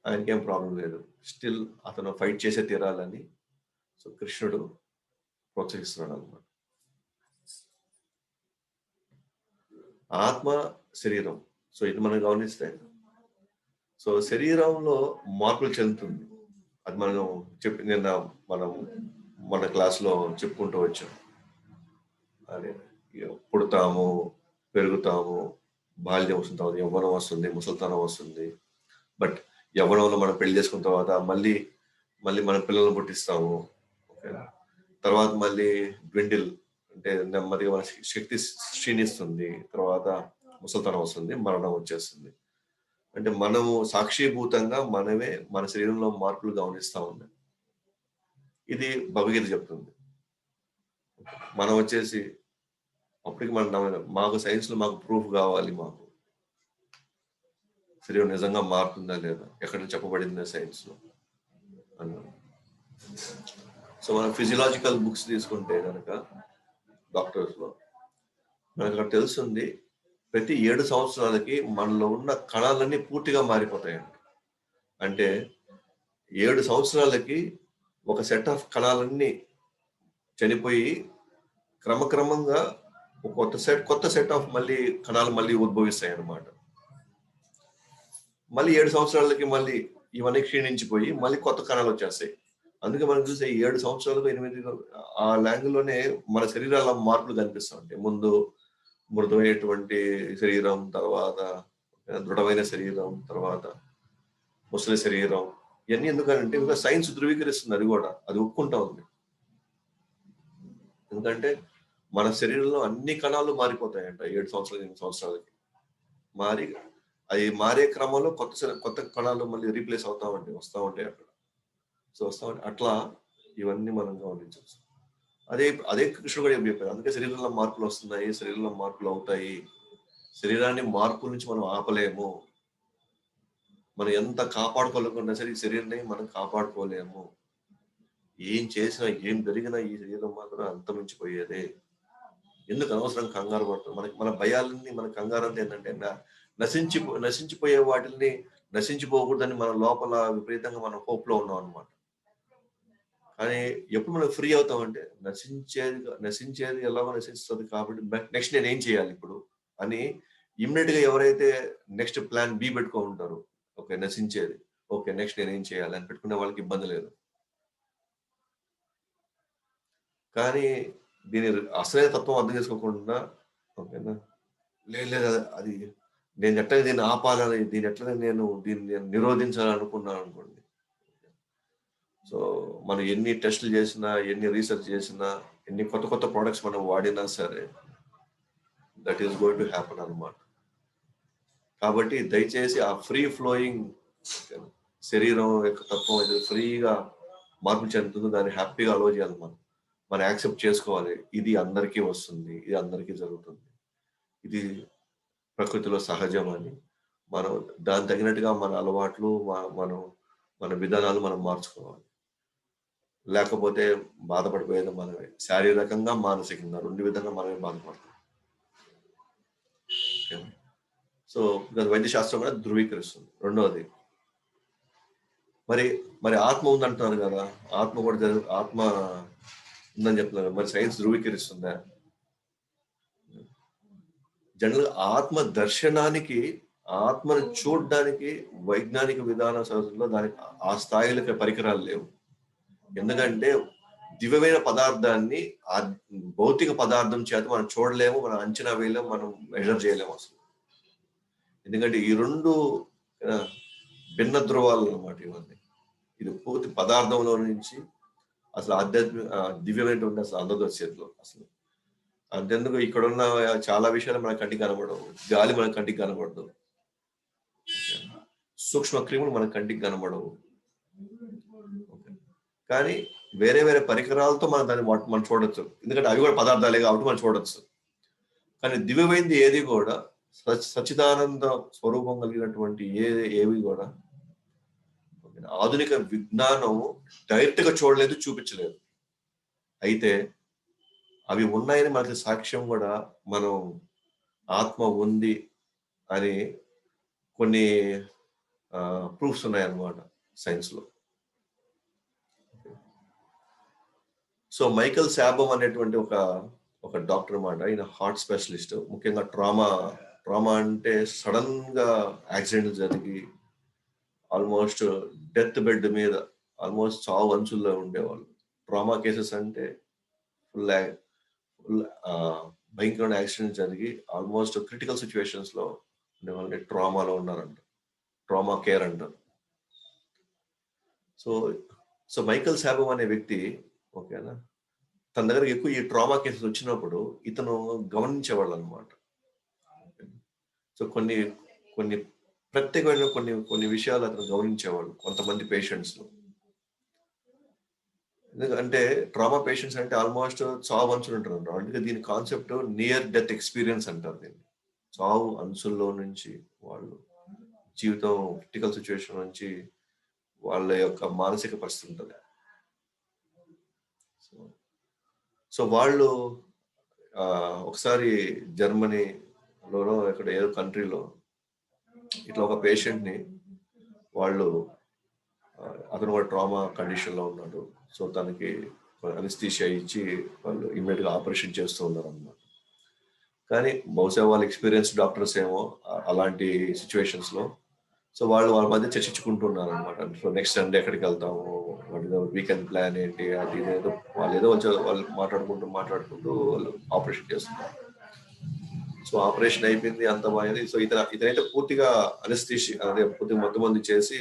ఆయనకేం ప్రాబ్లం లేదు. స్టిల్ అతను ఫైట్ చేసే తీరాలని సో కృష్ణుడు ప్రోత్సహిస్తున్నాడు అన్నమాట. ఆత్మ, శరీరం, సో ఇది మనం గమనిస్తే, సో శరీరంలో మార్పులు చెందుతుంది. అది మనం నిన్న మన క్లాస్లో చెప్పుకుంటూ వచ్చాం. అదే పుడతాము, పెరుగుతాము, బాల్యం వస్తుంది, తర్వాత యవ్వనం వస్తుంది, ముసలితనం వస్తుంది. బట్ యవ్వనంలో మనం పెళ్లి చేసుకున్న తర్వాత మళ్ళీ మన పిల్లలను పుట్టిస్తాము. ఓకే, తర్వాత మళ్ళీ dwindle, అంటే నెమ్మదిగా మన శక్తి క్షీణిస్తుంది, తర్వాత ముసలితనం వస్తుంది, మరణం వచ్చేస్తుంది. అంటే మనము సాక్షిభూతంగా మనమే మన శరీరంలో మార్పులు గమనిస్తా ఉన్నాం. ఇది భగవద్గీత చెప్తుంది. మనం వచ్చేసి అప్పటికి మాకు సైన్స్ లో మాకు ప్రూఫ్ కావాలి, మాకు శరీరం నిజంగా మారుతుందా లేదా, ఎక్కడ చెప్పబడిందా సైన్స్ లో అన్నారు. సో మనం ఫిజియలాజికల్ బుక్స్ తీసుకుంటే కనుక డాక్టర్స్ లో మనకు అక్కడ తెలుస్తుంది, ప్రతి 7 సంవత్సరాలకి మనలో ఉన్న కణాలన్నీ పూర్తిగా మారిపోతాయండి. అంటే 7 సంవత్సరాలకి ఒక సెట్ ఆఫ్ కణాలన్నీ చనిపోయి క్రమక్రమంగా కొత్త సెట్ ఆఫ్ మళ్ళీ కణాలు మళ్ళీ ఉద్భవిస్తాయి అన్నమాట. మళ్ళీ 7 సంవత్సరాలకి మళ్ళీ ఇవన్నీ క్షీణించిపోయి మళ్ళీ కొత్త కణాలు వచ్చేస్తాయి. అందుకే మనం చూసే 7 సంవత్సరాలకు 8 ఆ లాంగ్వేజ్లోనే మన శరీరాల మార్పులు కనిపిస్తూ ఉంటాయి. ముందు మృదువైనటువంటి శరీరం, తర్వాత దృఢమైన శరీరం, తర్వాత ముసలి శరీరం. ఇవన్నీ ఎందుకంటే ఇంకా సైన్స్ ధృవీకరిస్తుంది, అది ఒప్పుకుంటా ఉంది. ఎందుకంటే మన శరీరంలో అన్ని కణాలు మారిపోతాయంట 7 సంవత్సరాలు 8 సంవత్సరాలకి. అవి మారే క్రమంలో కొత్త కణాలు మళ్ళీ రీప్లేస్ వస్తూ ఉంటాయి అక్కడ. సో వస్తా ఉంటాయి. అట్లా ఇవన్నీ మనం గమనించవచ్చు. అదే కృష్ణుడు కూడా చెప్పారు. అందుకే శరీరంలో మార్పులు వస్తున్నాయి, శరీరంలో మార్పులు అవుతాయి. శరీరాన్ని మార్పుల నుంచి మనం ఆపలేము. మనం ఎంత కాపాడుకోలేకున్నా సరే ఈ శరీరాన్ని మనం కాపాడుకోలేము. ఏం చేసినా ఏం జరిగినా ఈ శరీరం మాత్రం అంతమించిపోయేదే. ఎందుకు అనవసరం కంగారు పడుతుంది? మన భయాలన్నీ, మన కంగారు అంతా ఏంటంటే నశించిపోయే వాటిని నశించిపోకూడదని మన లోపల విపరీతంగా మనం హోప్లో ఉన్నాం అనమాట. కానీ ఎప్పుడు మనం ఫ్రీ అవుతామంటే నశించేది ఎలాగో నశిస్తుంది కాబట్టి నెక్స్ట్ నేను ఏం చేయాలి ఇప్పుడు అని ఇమ్మీడియట్ గా ఎవరైతే నెక్స్ట్ ప్లాన్ బి పెట్టుకో ఉంటారు, ఓకే నశించేది, ఓకే నెక్స్ట్ నేను ఏం చేయాలి అని పెట్టుకునే వాళ్ళకి ఇబ్బంది లేదు. కానీ దీని అసలైన తత్వం అర్థం చేసుకోకుండా, ఓకేనా, లేదు అది నేను ఎట్లా దీన్ని ఆపాలని, దీన్ని నిరోధించాలనుకున్నాను అనుకోండి. సో మనం ఎన్ని టెస్టులు చేసినా, ఎన్ని రీసెర్చ్ చేసినా, ఎన్ని కొత్త ప్రోడక్ట్స్ మనం వాడినా సరే that is going to happen అన్నమాట. కాబట్టి దయచేసి ఆ ఫ్రీ ఫ్లోయింగ్ శరీరం యొక్క తత్వం అయితే ఫ్రీగా మార్పు చెందుతుందో దాన్ని హ్యాపీగా అలో చేయాలి. మనం యాక్సెప్ట్ చేసుకోవాలి. ఇది అందరికీ వస్తుంది, ఇది అందరికీ జరుగుతుంది, ఇది ప్రకృతిలో సహజం అని మనం దాని తగినట్టుగా మన అలవాట్లు, మన విధానాలు మనం మార్చుకోవాలి. లేకపోతే బాధపడిపోయేది మనమే, శారీరకంగా మానసికంగా 2 విధంగా మనమే బాధపడతాం. సో వైద్య శాస్త్రం కూడా ధృవీకరిస్తుంది. రెండవది మరి ఆత్మ ఉందంటున్నారు కదా, ఆత్మ ఉందని చెప్తున్నారు, మరి సైన్స్ ధృవీకరిస్తుందా? జనరల్ ఆత్మ దర్శనానికి, ఆత్మను చూడడానికి వైజ్ఞానిక విధాన శాస్త్రంలో దానికి ఆ స్థాయిలో పరికరాలు లేవు. ఎందుకంటే దివ్యమైన పదార్థాన్ని ఆ భౌతిక పదార్థం చేత మనం చూడలేము, మనం అంచనా వేయలేము, మనం మెజర్ చేయలేము అసలు. ఎందుకంటే ఈ 2 భిన్న ధృవాలు అన్నమాట ఇవన్నీ. ఇది పూర్తి పదార్థంలో నుంచి అసలు దివ్యమైనటువంటి అసలు అందదర్శలో అసలు. అంతెందుకు ఇక్కడున్న చాలా విషయాలు మన కంటికి కనబడవు. గాలి మన కంటికి కనబడదు, సూక్ష్మ క్రిములు మన కంటికి కనబడవు. కానీ వేరే పరికరాలతో మనం చూడొచ్చు, ఎందుకంటే అవి కూడా పదార్థాలే కాబట్టి మనం చూడొచ్చు. కానీ దివ్యమైంది ఏది కూడా, సచ్చిదానంద స్వరూపం కలిగినటువంటి ఏవి కూడా ఆధునిక విజ్ఞానం డైరెక్ట్ గా చూడలేదు, చూపించలేదు. అయితే అవి ఉన్నాయని మనకి సాక్ష్యం కూడా, మనం ఆత్మ ఉంది అని కొన్ని ప్రూఫ్స్ ఉన్నాయన్నమాట సైన్స్ లో. సో మైకల్ శాబమ్ అనేటువంటి ఒక డాక్టర్ అన్నమాట. ఈయన హార్ట్ స్పెషలిస్ట్. ముఖ్యంగా ట్రామా అంటే సడన్ గా యాక్సిడెంట్ జరిగి ఆల్మోస్ట్ డెత్ బెడ్ మీద, ఆల్మోస్ట్ చావు అంచుల్లో ఉండేవాళ్ళు. ట్రామా కేసెస్ అంటే ఫుల్ భయంకరమైన యాక్సిడెంట్ జరిగి ఆల్మోస్ట్ క్రిటికల్ సిచ్యువేషన్స్ లో ఉండేవాళ్ళని ట్రామాలో ఉన్నారంట, ట్రామా కేర్ అంటారు. సో మైకల్ శాబమ్ అనే వ్యక్తి, ఓకేనా, తన దగ్గర ఎక్కువ ఈ ట్రామా కేసెస్ వచ్చినప్పుడు ఇతను గమనించేవాళ్ళు అనమాట. సో కొన్ని కొన్ని ప్రత్యేకమైన కొన్ని కొన్ని విషయాలు అతను గమనించేవాడు కొంతమంది పేషెంట్స్. ఎందుకంటే ట్రామా పేషెంట్స్ అంటే ఆల్మోస్ట్ చావు అంచులు ఉంటారు. అందుకే దీని కాన్సెప్ట్ నియర్ డెత్ ఎక్స్పీరియన్స్ అంటారు దీన్ని. చావు అంచుల్లో నుంచి వాళ్ళు జీవితం క్రిటికల్ సిచ్యువేషన్ నుంచి వాళ్ళ యొక్క మానసిక పరిస్థితి ఉంటుంది. సో వాళ్ళు ఒకసారి జర్మనీలోనో ఇక్కడ ఏదో కంట్రీలో ఇట్లా ఒక పేషెంట్ని వాళ్ళు అతను కూడా ట్రామా కండిషన్లో ఉన్నాడు. సో తనకి అనస్థీషియా ఇచ్చి వాళ్ళు ఇమ్మీడియట్గా ఆపరేషన్ చేస్తూ ఉన్నారు అన్నమాట. కానీ బహుశా వాళ్ళ ఎక్స్పీరియన్స్ డాక్టర్స్ ఏమో అలాంటి సిచ్యువేషన్స్లో సో వాళ్ళ మధ్య చర్చించుకుంటున్నారు అనమాట. సో నెక్స్ట్ సండే ఎక్కడికి వెళ్తాము, వీకెండ్ ప్లాన్ ఏంటి, అది ఏదో వాళ్ళు మాట్లాడుకుంటూ వాళ్ళు ఆపరేషన్ చేస్తున్నారు. సో ఆపరేషన్ అయిపోయింది, అంత బాగుంది. సో ఇతనైతే పూర్తిగా అనస్థీషియా అదే పూర్తిగా మొత్తం చేసి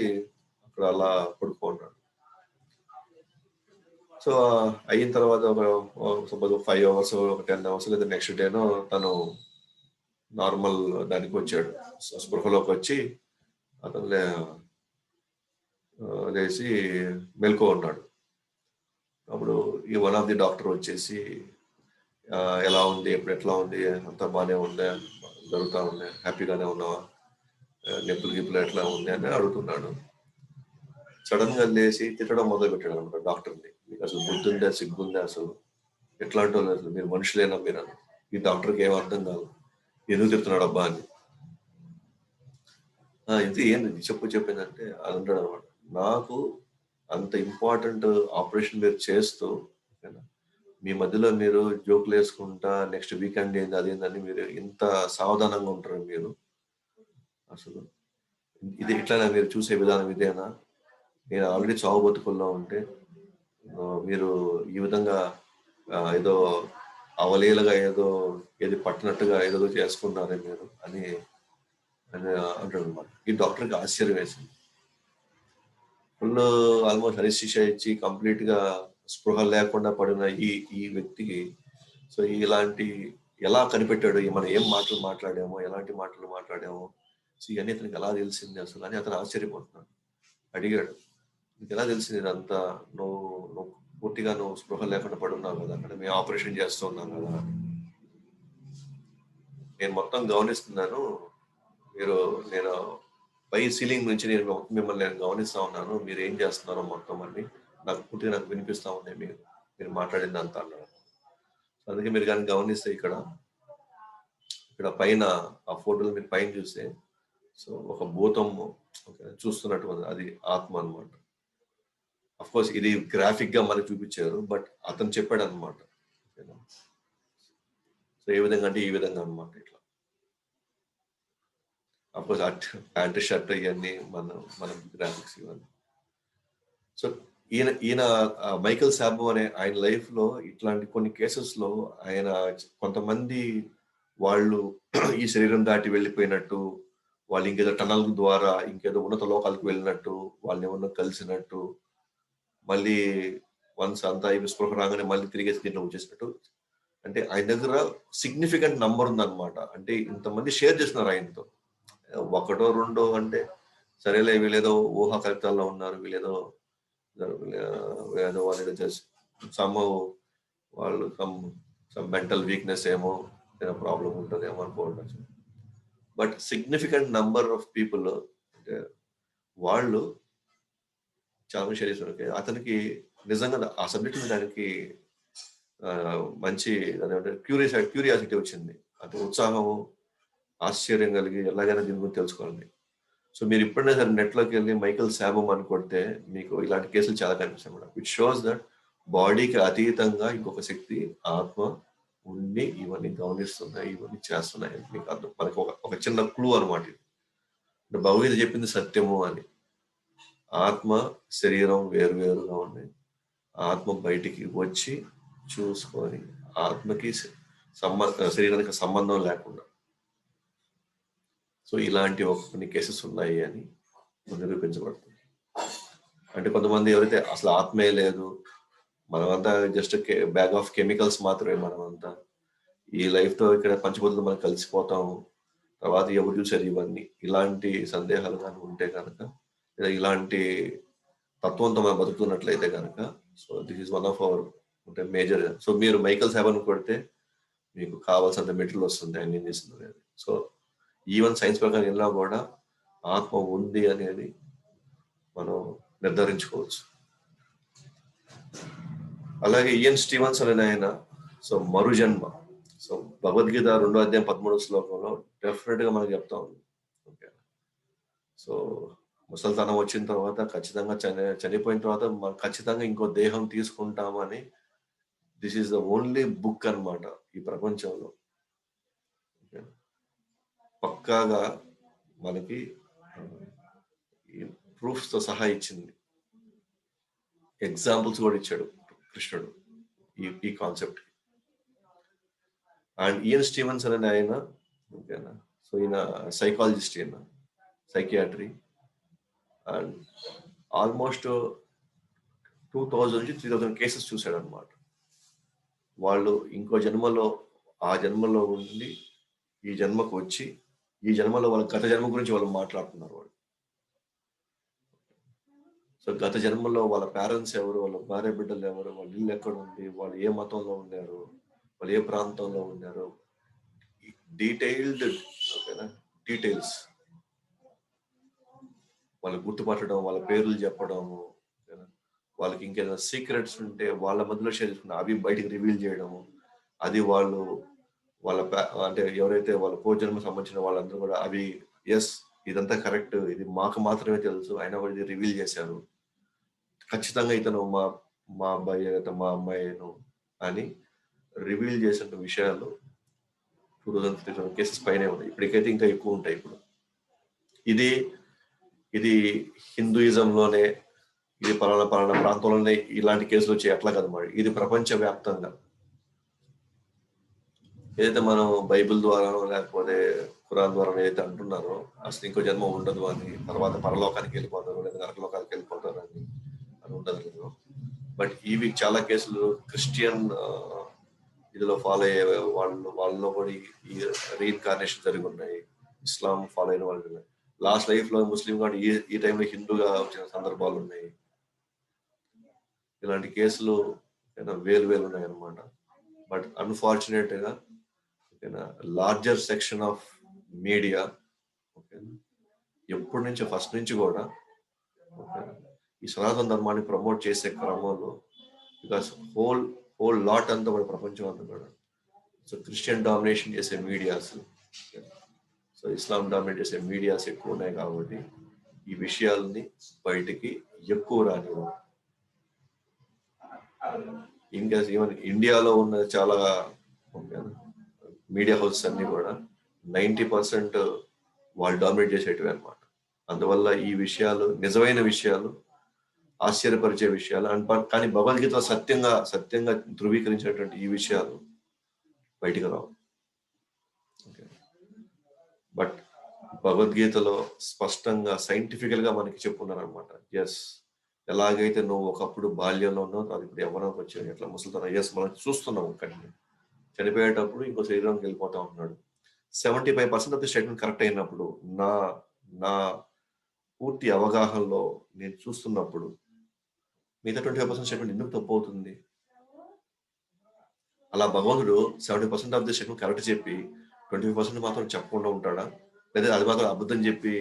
అక్కడ అలా పడుకుంటాడు. సో అయిన తర్వాత ఒక 5 hours ఒక 10 hours లేదా నెక్స్ట్ డేనో తను నార్మల్ దానికి వచ్చాడు, స్పృహలోకి వచ్చి అతను లేచి మెలకువ ఉన్నాడు. అప్పుడు ఈ వన్ ఆఫ్ ది డాక్టర్ వచ్చేసి ఎలా ఉంది, ఎట్లా ఉంది, అంతా బాగానే ఉందా, జరుగుతూ ఉంది, హ్యాపీగానే ఉన్నావా, నొప్పులు గిప్పులు ఎట్లా ఉంది అని అడుగుతున్నాడు. సడన్ గా లేచి తిట్టడం మొదలు పెట్టాడు అనమాట డాక్టర్ని. మీకు అసలు బుద్ధుందా, సిగ్గుందా, అసలు ఎట్లాంటి వాళ్ళు, అసలు మీరు మనుషులేనా మీరు అని. ఈ డాక్టర్కి ఏం అర్థం కాదు, ఎందుకు తిడుతున్నాడు అబ్బా అని. ఇది ఏంది చెప్పిందంటే అది అంటాడు అనమాట, నాకు అంత ఇంపార్టెంట్ ఆపరేషన్ మీరు చేస్తూ మీ మధ్యలో మీరు జోకులు వేసుకుంటా నెక్స్ట్ వీకెండ్ ఏంది అదేందని మీరు ఇంత సావధానంగా ఉంటారు మీరు, అసలు ఇది ఇట్లా మీరు చూసే విధానం ఇదేనా, నేను ఆల్రెడీ చావు బతుకుల్లో ఉంటే మీరు ఈ విధంగా ఏదో అవలీలగా ఏది పట్టినట్టుగా ఏదో చేసుకున్నారే మీరు అని అంటాడు అనమాట. ఈ డాక్టర్కి ఆశ్చర్యం వేసింది. ఫుల్ ఆల్మోస్ట్ అనస్థీషియా ఇచ్చి కంప్లీట్ గా స్పృహ లేకుండా పడిన ఈ వ్యక్తికి సో ఇలాంటి ఎలా కనిపెట్టాడు, మనం ఏం మాట్లాడామో, ఎలాంటి మాటలు మాట్లాడామో, సో ఇవన్నీ అతనికి ఎలా తెలిసింది అసలు అని అతను ఆశ్చర్యపోతున్నాడు. అడిగాడు, నీకు ఎలా తెలిసింది ఇదంతా, నువ్వు పూర్తిగా స్పృహ లేకుండా పడున్నావు కదా, అక్కడ మేము ఆపరేషన్ చేస్తూ ఉన్నాం కదా, నేను మొత్తం గమనిస్తున్నాను, నేను పై సీలింగ్ నుంచి మిమ్మల్ని గమనిస్తా ఉన్నాను, మీరు ఏం చేస్తున్నారో మొత్తం అని నాకు వినిపిస్తా ఉంది మీరు మాట్లాడింది అంతా అన్నాడు. అందుకే మీరు కానీ గమనిస్తే ఇక్కడ పైన ఆ ఫోటోలు మీరు పైన చూస్తే సో ఒక భూతం చూస్తున్నట్టు ఉంది, అది ఆత్మ అనమాట. అఫ్ కోర్స్ ఇది గ్రాఫిక్ గా మనకు చూపించారు, బట్ అతను చెప్పాడు అనమాట. సో ఏ విధంగా అంటే ఈ విధంగా అనమాట, ఇట్లా అఫ్ కోర్స్ ప్యాంట్ షర్ట్ ఇవన్నీ మన గ్రాఫిక్స్ ఇవన్నీ. సో ఈయన మైకేల్ శాబో అనే ఆయన లైఫ్ లో ఇట్లాంటి కొన్ని కేసెస్ లో ఆయన కొంతమంది వాళ్ళు ఈ శరీరం దాటి వెళ్ళిపోయినట్టు, వాళ్ళు ఇంకేదో టనల్ ద్వారా ఇంకేదో ఉన్నత లోకాలకు వెళ్ళినట్టు, వాళ్ళని ఏమన్నా కలిసినట్టు, మళ్ళీ వన్స్ అంతా స్పృహ రాగానే మళ్ళీ తిరిగేసి దీంట్లో వచ్చేసినట్టు, అంటే ఆయన దగ్గర సిగ్నిఫికెంట్ నంబర్ ఉందన్నమాట. అంటే ఇంతమంది షేర్ చేస్తున్నారు ఆయనతో, ఒకటో రెండో అంటే సరేలే వీళ్ళేదో ఊహా కల్పితాల్లో ఉన్నారు, వీళ్ళేదో వాళ్ళు జస్ట్ వాళ్ళు సమ్ మెంటల్ వీక్నెస్ ఏమో ప్రాబ్లం ఉంటుందేమో అనుకోవచ్చు. But significant number of people అంటే వాళ్ళు చాలా శరీరం అతనికి నిజంగా ఆ సబ్జెక్ట్ మీద దానికి మంచి క్యూరియాసిటీ వచ్చింది, అంటే ఉత్సాహము, ఆశ్చర్యం కలిగి ఎలాగైనా దీని గురించి తెలుసుకోవాలి. సో మీరు ఇప్పుడైనా సరే నెట్లోకి వెళ్ళి మైకేల్ శాబో అని కొడితే మీకు ఇలాంటి కేసులు చాలా కనిపిస్తాయి మేడం. ఇట్ షోస్ దట్ బాడీకి అతీతంగా ఇంకొక శక్తి, ఆత్మ ఉండి ఇవన్నీ గమనిస్తున్నాయి, ఇవన్నీ చేస్తున్నాయి. మీకు అర్థం, మనకి ఒక చిన్న క్లూ అనమాట. భగవద్గీత చెప్పింది సత్యము అని. ఆత్మ శరీరం వేరువేరుగా ఉన్నాయి, ఆత్మ బయటికి వచ్చి చూసుకొని ఆత్మకి శరీరానికి సంబంధం లేకుండా, సో ఇలాంటి కొన్ని కేసెస్ ఉన్నాయి అని నిరూపించబడుతుంది. అంటే కొంతమంది ఎవరైతే అసలు ఆత్మే లేదు, మనమంతా జస్ట్ బ్యాగ్ ఆఫ్ కెమికల్స్ మాత్రమే. మనమంతా ఈ లైఫ్తో ఇక్కడ పంచభూతాలు మనం కలిసిపోతాము. తర్వాత ఎవరు చూసారు ఇవన్నీ? ఇలాంటి సందేహాలు కానీ ఉంటే కనుక, లేదా ఇలాంటి తత్వంతో మనం బతుకుతున్నట్లయితే కనుక, so this is one of our అంటే మేజర్. సో మీరు మైకల్ సాబన్ కొడితే మీకు కావాల్సినంత మెటీరియల్ వస్తుంది ఆయన ఏం చేస్తుంది. సో ఈవెన్ సైన్స్ ప్రకారం వెళ్ళినా కూడా ఆత్మ ఉంది అనేది మనం నిర్ధారించుకోవచ్చు. అలాగే ఇయన్ స్టీవెన్స్ అనే ఆయన సో మరుజన్మ, సో భగవద్గీత 2వ అధ్యాయం 13వ శ్లోకంలో డెఫినెట్ గా మనకు చెప్తా ఉంది. ఓకే, సో ముసలితనం వచ్చిన తర్వాత ఖచ్చితంగా చనిపోయిన తర్వాత మనం ఖచ్చితంగా ఇంకో దేహం తీసుకుంటామని this is the only book అన్నమాట ఈ ప్రపంచంలో. పక్కాగా మనకి ప్రూఫ్స్ తో సహా ఇచ్చింది, ఎగ్జాంపుల్స్ కూడా ఇచ్చాడు కృష్ణుడు ఈ కాన్సెప్ట్. అండ్ ఇయన్ స్టీవెన్స్ అనే ఆయన, ఓకేనా, సో ఈయన సైకాలజిస్ట్, ఈయన సైకియాట్రీ, అండ్ ఆల్మోస్ట్ 2000 నుంచి 3000 కేసెస్ చూశాడు అనమాట. వాళ్ళు ఇంకో జన్మలో ఆ జన్మలో ఉండి ఈ జన్మకు వచ్చి ఈ జన్మలో వాళ్ళ గత జన్మ గురించి వాళ్ళు మాట్లాడుతున్నారు. వాళ్ళు సో గత జన్మలో వాళ్ళ పేరెంట్స్ ఎవరు, వాళ్ళ భార్య బిడ్డలు ఎవరు, వాళ్ళ ఇల్లు ఎక్కడ ఉంది, వాళ్ళు ఏ మతంలో ఉన్నారు, వాళ్ళు ఏ ప్రాంతంలో ఉన్నారు, డీటెయిల్డ్, ఓకేనా, డీటెయిల్స్ వాళ్ళు గుర్తుపట్టడం, వాళ్ళ పేర్లు చెప్పడము, వాళ్ళకి ఇంకేదైనా సీక్రెట్స్ ఉంటే వాళ్ళ మధ్యలో షేర్ చేసుకున్న అవి బయటికి రివీల్ చేయడము, అది వాళ్ళు వాళ్ళ అంటే ఎవరైతే వాళ్ళ పూర్వజన్మ సంబంధించిన వాళ్ళందరూ కూడా అవి ఎస్ ఇదంతా కరెక్ట్, ఇది మాకు మాత్రమే తెలుసు, అయినా కూడా ఇది రివీల్ చేశారు, ఖచ్చితంగా ఇతను మా అబ్బాయి మా అమ్మాయిను అని రివీల్ చేసిన విషయాలు 2000 కేసెస్ పైనే ఉన్నాయి. ఇప్పటికైతే ఇంకా ఎక్కువ ఉంటాయి. ఇప్పుడు ఇది హిందూయిజంలోనే, ఇది పలానా ప్రాంతంలోనే ఇలాంటి కేసులు వచ్చాయి అట్లా కదా మరి, ఇది ప్రపంచ వ్యాప్తంగా ఏదైతే మనం బైబిల్ ద్వారానో లేకపోతే ఖురాన్ ద్వారా ఏదైతే అంటున్నారో అసలు ఇంకో జన్మ ఉండదు అని, తర్వాత పరలోకానికి వెళ్ళిపోతారు లేదా నరకలోకానికి వెళ్ళిపోతారు అని ఉండదు లేదు. బట్ ఇవి చాలా కేసులు క్రిస్టియన్ ఇదిలో ఫాలో అయ్యే వాళ్ళలో కూడా ఈ రీఇన్కార్నేషన్ జరిగి ఉన్నాయి. ఇస్లాం ఫాలో అయిన వాళ్ళు లాస్ట్ లైఫ్ లో ముస్లిం కూడా ఈ టైంలో హిందూగా వచ్చిన సందర్భాలు ఉన్నాయి. ఇలాంటి కేసులు వేలు ఉన్నాయి అనమాట. బట్ అన్ఫార్చునేట్ గా లార్జర్ సెక్షన్ ఆఫ్ మీడియా ఎప్పటి నుంచి ఫస్ట్ నుంచి కూడా ఈ సనాతన ధర్మాన్ని ప్రమోట్ చేసే క్రమంలో, బికాస్ హోల్ లాట్ అంతా కూడా ప్రపంచం అంతా కూడా సో క్రిస్టియన్ డామినేషన్ చేసే మీడియాస్, సో ఇస్లాం డామినేట్ చేసే మీడియాస్ ఎక్కువ ఉన్నాయి కాబట్టి ఈ విషయాలని బయటికి ఎక్కువ రానివ్వం. ఇంకా ఈవెన్ ఇండియాలో ఉన్న చాలా మీడియా హౌసెస్ అన్ని కూడా 90% వాళ్ళు డామినేట్ చేసేటివి అనమాట. అందువల్ల ఈ విషయాలు నిజమైన విషయాలు, ఆశ్చర్యపరిచే విషయాలు కానీ భగవద్గీత సత్యంగా ధృవీకరించినటువంటి ఈ విషయాలు బయటికి రావు. బట్ భగవద్గీతలో స్పష్టంగా సైంటిఫికల్ గా మనకి చెప్పున్నారు అనమాట. ఎస్, ఎలాగైతే నువ్వు ఒకప్పుడు బాల్యంలో ఉన్నావు, అది ఇప్పుడు ఎవరికి వచ్చావు, ఎట్లా ముసలితనం, ఎస్ మనం చూస్తున్నాం. కానీ చనిపోయేటప్పుడు ఇంకో శరీరానికి వెళ్ళిపోతా ఉన్నాడు. 75% ఆఫ్ ది స్టేట్మెంట్ కరెక్ట్ అయినప్పుడు, నా పూర్తి అవగాహనలో నేను చూస్తున్నప్పుడు మిగతా 25% స్టేట్మెంట్ ఎందుకు తప్పు అవుతుంది? అలా భగవంతుడు 70% ఆఫ్ ది స్టేట్మెంట్ కరెక్ట్ చెప్పి 25% మాత్రం చెప్పకుండా ఉంటాడా? లేదా అది మాత్రం అబద్ధం చెప్పి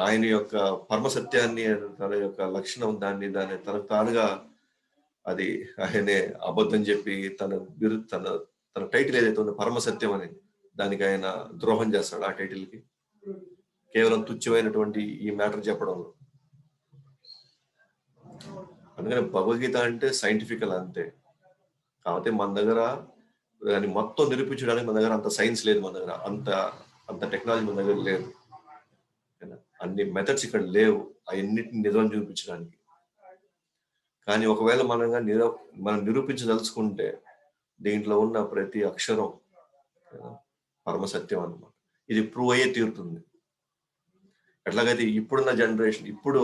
ఆయన యొక్క పరమసత్యాన్ని, తన యొక్క లక్షణం దాన్ని తనకు తానుగా అది ఆయనే అబద్ధం చెప్పి తన టైటిల్ ఏదైతే ఉందో పరమసత్యం అని, దానికి ఆయన ద్రోహం చేస్తాడు. ఆ టైటిల్ కి కేవలం తుచ్చమైనటువంటి ఈ మ్యాటర్ చెప్పడంలో. అందుకని భగవద్గీత అంటే సైంటిఫికల్ అంతే. కాకపోతే మన దగ్గర దాన్ని మొత్తం నిరూపించడానికి మన దగ్గర అంత సైన్స్ లేదు, మన దగ్గర అంత టెక్నాలజీ మన దగ్గర లేదు, అన్ని మెథడ్స్ ఇక్కడ లేవు అవన్నిటిని నిజం చూపించడానికి. కానీ ఒకవేళ మనం నిరూపించదలుచుకుంటే దీంట్లో ఉన్న ప్రతి అక్షరం పరమసత్యం అన్నమాట. ఇది ప్రూవ్ అయ్యే తీరుతుంది. ఎట్లాగైతే ఇప్పుడున్న జనరేషన్ ఇప్పుడు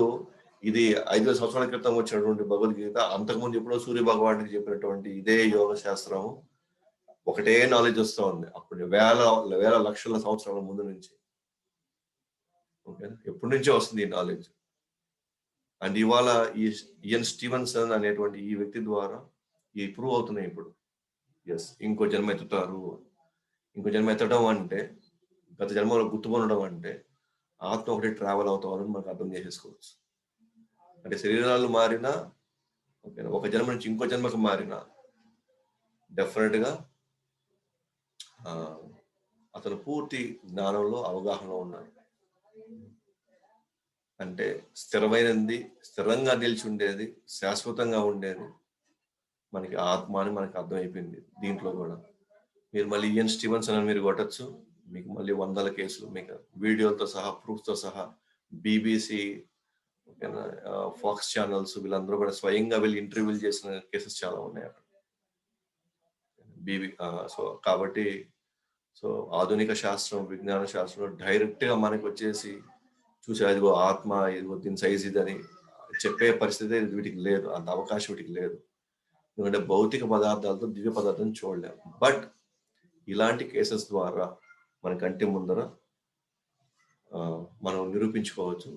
ఇది 5,000 సంవత్సరాల క్రితం వచ్చినటువంటి భగవద్గీత అంతకుముందు ఎప్పుడో సూర్య భగవానుడికి చెప్పినటువంటి ఇదే యోగ శాస్త్రం ఒకటే నాలెడ్జ్ వస్తూ ఉంది. అప్పుడు వేల వేల లక్షల సంవత్సరాల ముందు నుంచి. ఓకే, ఎప్పటి నుంచో వస్తుంది ఈ నాలెడ్జ్. అండ్ ఇవాళ ఇయన్ స్టీవెన్సన్ అనేటువంటి ఈ వ్యక్తి ద్వారా ఈ ప్రూవ్ అవుతున్నాయి ఇప్పుడు. ఎస్, ఇంకో జన్మ ఎత్తుతారు. ఇంకో జన్మ ఎత్తడం అంటే గత జన్మలో గుర్తుపడడం అంటే ఆత్మ ఒకటి ట్రావెల్ అవుతామని మనకు అర్థం చేసేసుకోవచ్చు. అంటే శరీరాలు మారినా, ఓకే, ఒక జన్మ నుంచి ఇంకో జన్మకు మారినా డెఫినెట్ గా అతను పూర్తి జ్ఞానంలో అవగాహనలో ఉన్నాడు. అంటే స్థిరమైనది, స్థిరంగా నిలిచి ఉండేది, శాశ్వతంగా ఉండేది మనకి ఆత్మ అని మనకు అర్థమైపోయింది. దీంట్లో కూడా మీరు మళ్ళీ ఇయన్ స్టీవెన్సన్ అని మీరు కొట్టచ్చు, మీకు మళ్ళీ వందల కేసులు, మీకు వీడియోలతో సహా, ప్రూఫ్తో సహా, బీబీసీ, ఫాక్స్ ఛానల్స్, వీళ్ళందరూ కూడా స్వయంగా వీళ్ళు ఇంటర్వ్యూలు చేసిన కేసెస్ చాలా ఉన్నాయి అక్కడ. సో కాబట్టి ఆధునిక శాస్త్రం, విజ్ఞాన శాస్త్రం డైరెక్ట్ గా మనకి వచ్చేసి చూసి అదిగో ఆత్మ, ఇదిగో దీని సైజ్ ఇదని చెప్పే పరిస్థితి వీటికి లేదు, అంత అవకాశం వీటికి లేదు. ఎందుకంటే భౌతిక పదార్థాలతో దివ్య పదార్థం చూడలేము. బట్ ఇలాంటి కేసెస్ ద్వారా మన కంటి ముందర మనం నిరూపించుకోవచ్చు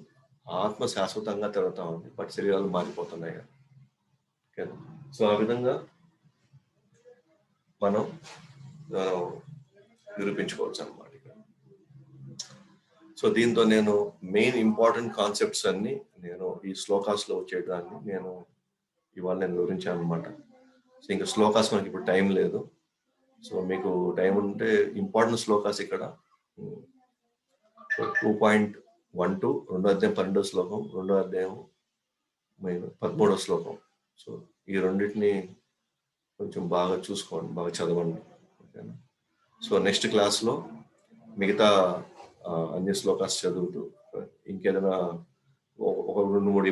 ఆత్మ శాశ్వతంగా తిరుగుతా ఉంది, బట్ శరీరాలు మారిపోతున్నాయి. సో ఆ విధంగా మనం నిరూపించుకోవచ్చు అన్నమాట. సో దీంతో నేను మెయిన్ ఇంపార్టెంట్ కాన్సెప్ట్స్ అన్ని నేను ఈ శ్లోకాస్ లో వచ్చేదాన్ని నేను ఇవాళ నేను వివరించాను అనమాట. సో ఇంకా శ్లోకాస్ మనకి ఇప్పుడు టైం లేదు. సో మీకు టైం ఉంటే ఇంపార్టెంట్ శ్లోకాస్ ఇక్కడ 2.12, 2వ అధ్యాయం 12వ శ్లోకం, 2వ అధ్యాయం 13వ శ్లోకం. సో ఈ రెండింటిని కొంచెం బాగా చూసుకోండి, బాగా చదవండి. ఓకేనా? సో నెక్స్ట్ క్లాస్లో మిగతా అన్ని శ్లోకాస్ చదువుతూ ఇంకేదైనా ఒక 2-3